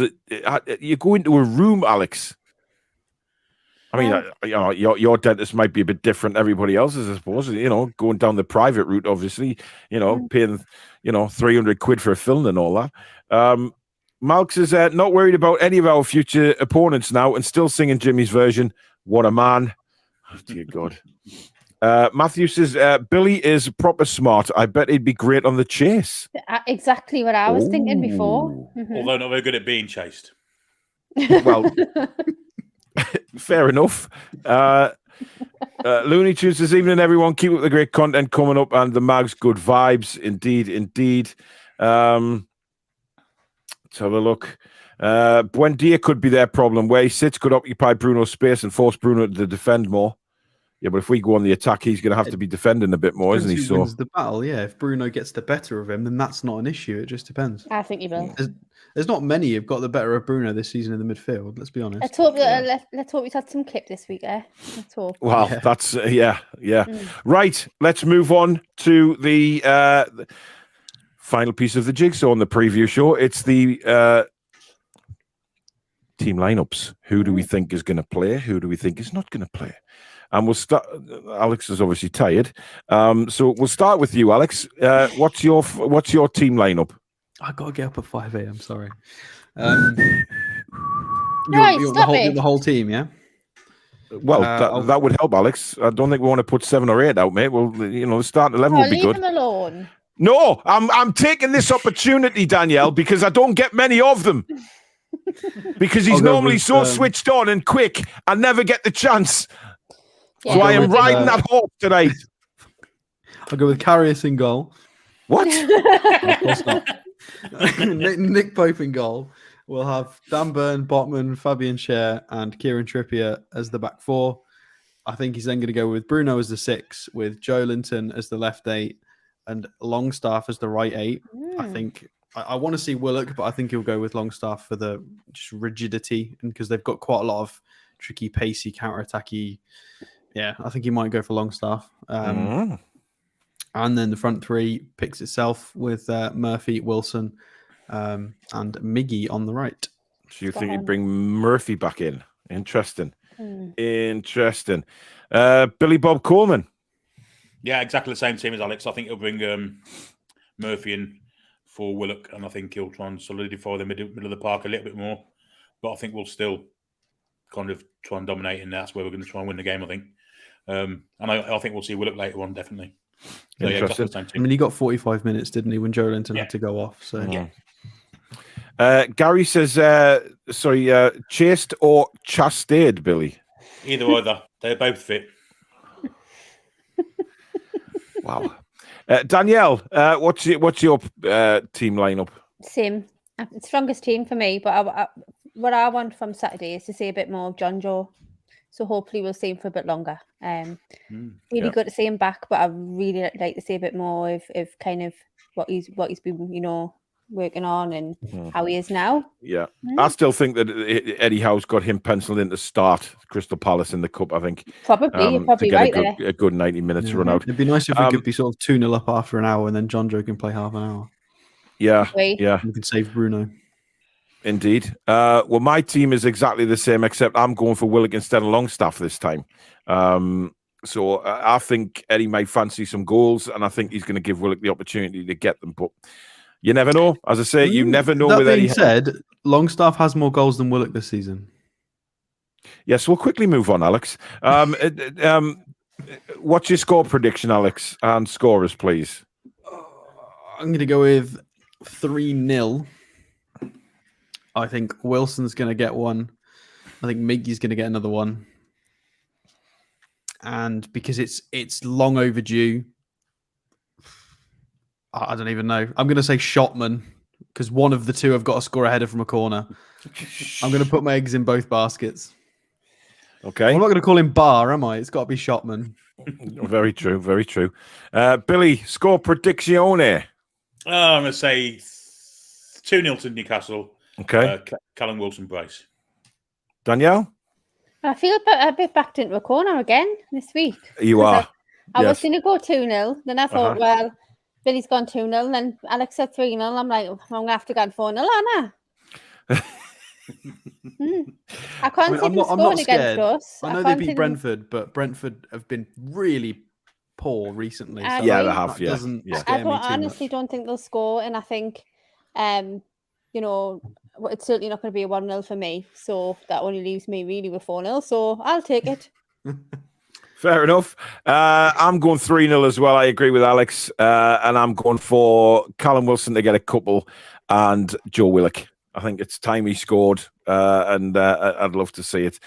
You go into a room, Alex. I mean, your dentist might be a bit different than everybody else's, I suppose. Going down the private route, obviously, paying, 300 quid for a film and all that. Malks is not worried about any of our future opponents now and still singing Jimmy's version. What a man. Oh, dear God. Matthew says, Billy is proper smart. I bet he'd be great on the chase. Exactly what I was thinking before. Although not very good at being chased. Well, fair enough. Looney Tunes this evening, everyone. Keep up the great content coming up and the mags, good vibes. Indeed. Let's have a look. Buendia could be their problem. Where he sits could occupy Bruno's space and force Bruno to defend more. Yeah, but if we go on the attack, he's going to have to be defending a bit more, isn't he? So wins the battle, yeah. If Bruno gets the better of him, then that's not an issue. It just depends. I think he will. There's not many who've got the better of Bruno this season in the midfield. Let's be honest. Let's hope we've had some clip this week, eh? Let's hope. Well, that's yeah. Right, let's move on to the final piece of the jigsaw on the preview show. It's the team lineups. Who do we think is going to play? Who do we think is not going to play? And we'll start. Alex is obviously tired, so we'll start with you, Alex. What's your team lineup? I got to get up at 5 a.m. Sorry. Right, you're stop it. the whole team, yeah. Well, that would help, Alex. I don't think we want to put 7 or 8 out, mate. Well, the starting 11 would be leave good. him alone. No, I'm taking this opportunity, Danielle, because I don't get many of them. Because he's normally so switched on and quick, I never get the chance. Yeah. So I am riding that hope tonight. I'll go with Karius in goal. What? Of course not. Nick Pope in goal. We'll have Dan Burn, Botman, Fabian Schär, and Kieran Trippier as the back 4. I think he's then going to go with Bruno as the 6, with Joe Linton as the left 8, and Longstaff as the right 8. I think I want to see Willock, but I think he'll go with Longstaff for the just rigidity, and because they've got quite a lot of tricky, pacey, counter-attacky. Yeah, I think he might go for Longstaff. And then the front 3 picks itself with Murphy, Wilson, and Miggy on the right. So you think you'd bring Murphy back in? Interesting. Interesting. Billy Bob Coleman. Yeah, exactly the same team as Alex. I think he'll bring Murphy in for Willock, and I think he'll try and solidify the middle of the park a little bit more. But I think we'll still kind of try and dominate, and that's where we're going to try and win the game, I think. And I think we'll see Willock later on, definitely. So, yeah, exactly the same team. I mean, he got 45 minutes, didn't he, when Joe Linton had to go off? So Gary says, chased or chastised, Billy? Either. They're both fit. Wow. Danielle, what's your team lineup? Same. Strongest team for me, but what I want from Saturday is to see a bit more of John Joe. So hopefully we'll see him for a bit longer. Really good to see him back, but I really like to see a bit more of kind of what he's been, working on and how he is now. Yeah. I still think that Eddie Howe's got him penciled in to start Crystal Palace in the Cup, I think. Probably, you're probably right there. A good 90 minutes run out. It'd be nice if we could be sort of 2-0 up after an hour and then John Joe can play half an hour. Yeah. Wait. Yeah. We can save Bruno. Indeed. Well, my team is exactly the same, except I'm going for Willock instead of Longstaff this time. So I think Eddie might fancy some goals, and I think he's going to give Willock the opportunity to get them. But you never know. As I say, you never know with Eddie. That being said, Longstaff has more goals than Willock this season. Yes, we'll quickly move on, Alex. What's your score prediction, Alex? And scorers, please. I'm going to go with 3-0. I think Wilson's going to get one. I think Miggy's going to get another one. And because it's long overdue, I don't even know. I'm going to say Shotman because one of the two have got to score a header from a corner. I'm going to put my eggs in both baskets. Okay. I'm not going to call him Bar, am I? It's got to be Shotman. Very true. Very true. Billy, score prediction. I'm going to say 2-0 to Newcastle. Okay. Callum Wilson brace. Danielle? I feel a bit backed into a corner again this week. You are. I was going to go 2-0. Then I thought, well, Billy's gone 2-0. And then Alex said 3-0. I'm like, I'm going to have to go 4-0, aren't I? I can't see them scoring against us. I know they beat Brentford, but Brentford have been really poor recently. So yeah, they have. Yeah. I honestly don't think they'll score. And I think, it's certainly not going to be a 1-0 for me. So that only leaves me really with 4-0. So I'll take it. Fair enough. I'm going 3-0 as well. I agree with Alex. And I'm going for Callum Wilson to get a couple and Joe Willock. I think it's time he scored, and I'd love to see it.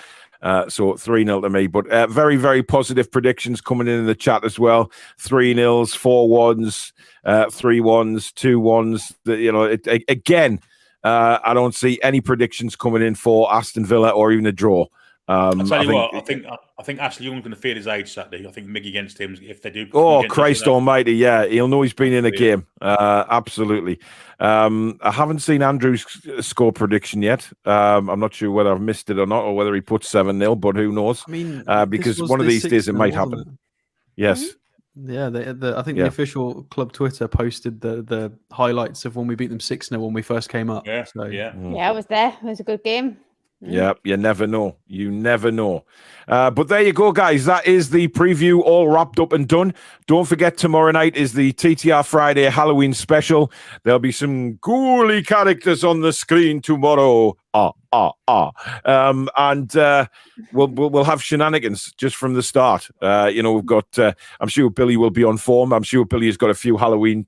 So 3-0 to me, but very, very positive predictions coming in the chat as well. 3-0s, 4-1s, 3-1s, 2-1s. Again, I don't see any predictions coming in for Aston Villa or even a draw. I'll tell you what, I think Ashley Young's going to feel his age Saturday. I think Miggy against him, if they do. Oh, Christ almighty, yeah. He'll know he's been in a game. Absolutely. I haven't seen Andrew's score prediction yet. I'm not sure whether I've missed it or not, or whether he put 7-0, but who knows? I mean, because one of these days it might happen. Yes. Yeah, I think the official club Twitter posted the highlights of when we beat them 6-0 when we first came up. Yeah, so. Yeah, I was there. It was a good game. Yeah, you never know. You never know. But there you go, guys. That is the preview all wrapped up and done. Don't forget, tomorrow night is the TTR Friday Halloween special. There'll be some ghouly characters on the screen tomorrow. And we'll have shenanigans just from the start. We've got. I'm sure Billy will be on form. I'm sure Billy has got a few Halloween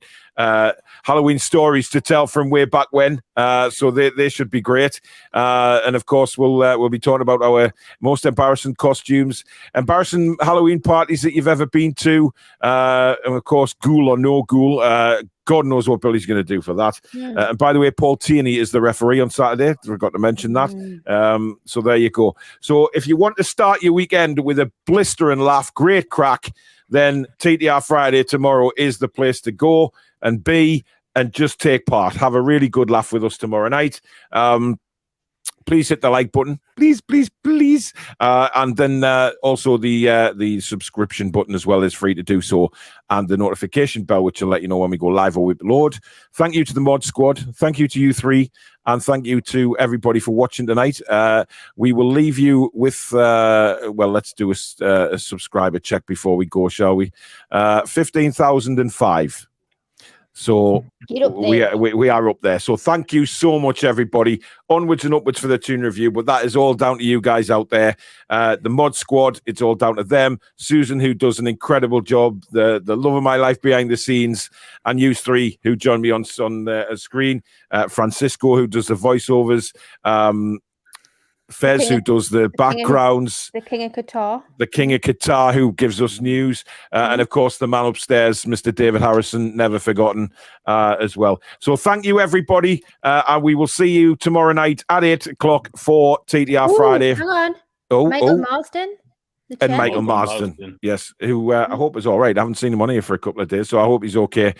stories to tell from way back when. So they should be great. And of course, we'll be talking about our most embarrassing costumes, embarrassing Halloween parties that you've ever been to, and of course, ghoul or no ghoul. God knows what Billy's going to do for that. And by the way, Paul Tierney is the referee on Saturday. I forgot to mention that. So there you go. So if you want to start your weekend with a blistering laugh, great crack, then TTR Friday tomorrow is the place to go and be and just take part. Have a really good laugh with us tomorrow night. Please hit the like button. Please. And then also the subscription button as well is free to do so. And the notification bell, which will let you know when we go live or we upload. Thank you to the mod squad. Thank you to you three. And thank you to everybody for watching tonight. We will leave you with, let's do a subscriber check before we go, shall we? 15,005. So we are up there. So thank you so much, everybody. Onwards and upwards for the Toon review. But that is all down to you guys out there. The mod squad, it's all down to them. Susan, who does an incredible job. The love of my life behind the scenes. And you three who join me on the screen. Francisco, who does the voiceovers. Fez, who does the backgrounds. The King of Qatar. The King of Qatar, who gives us news. And, of course, the man upstairs, Mr. David Harrison, never forgotten as well. So thank you, everybody. And we will see you tomorrow night at 8 o'clock for TTR Friday. Hang on. Michael Marsden. And Michael Marsden, yes, who I hope is all right. I haven't seen him on here for a couple of days, so I hope he's okay.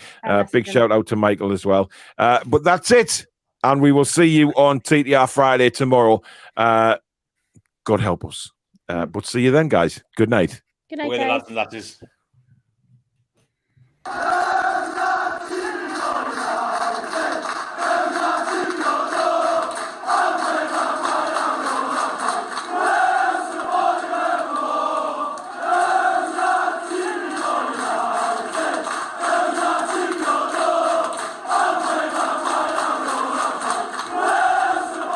Big shout out to Michael as well. But that's it. And we will see you on TTR Friday tomorrow. God help us. But see you then, guys. Good night. Good night, guys. Lads and lasses.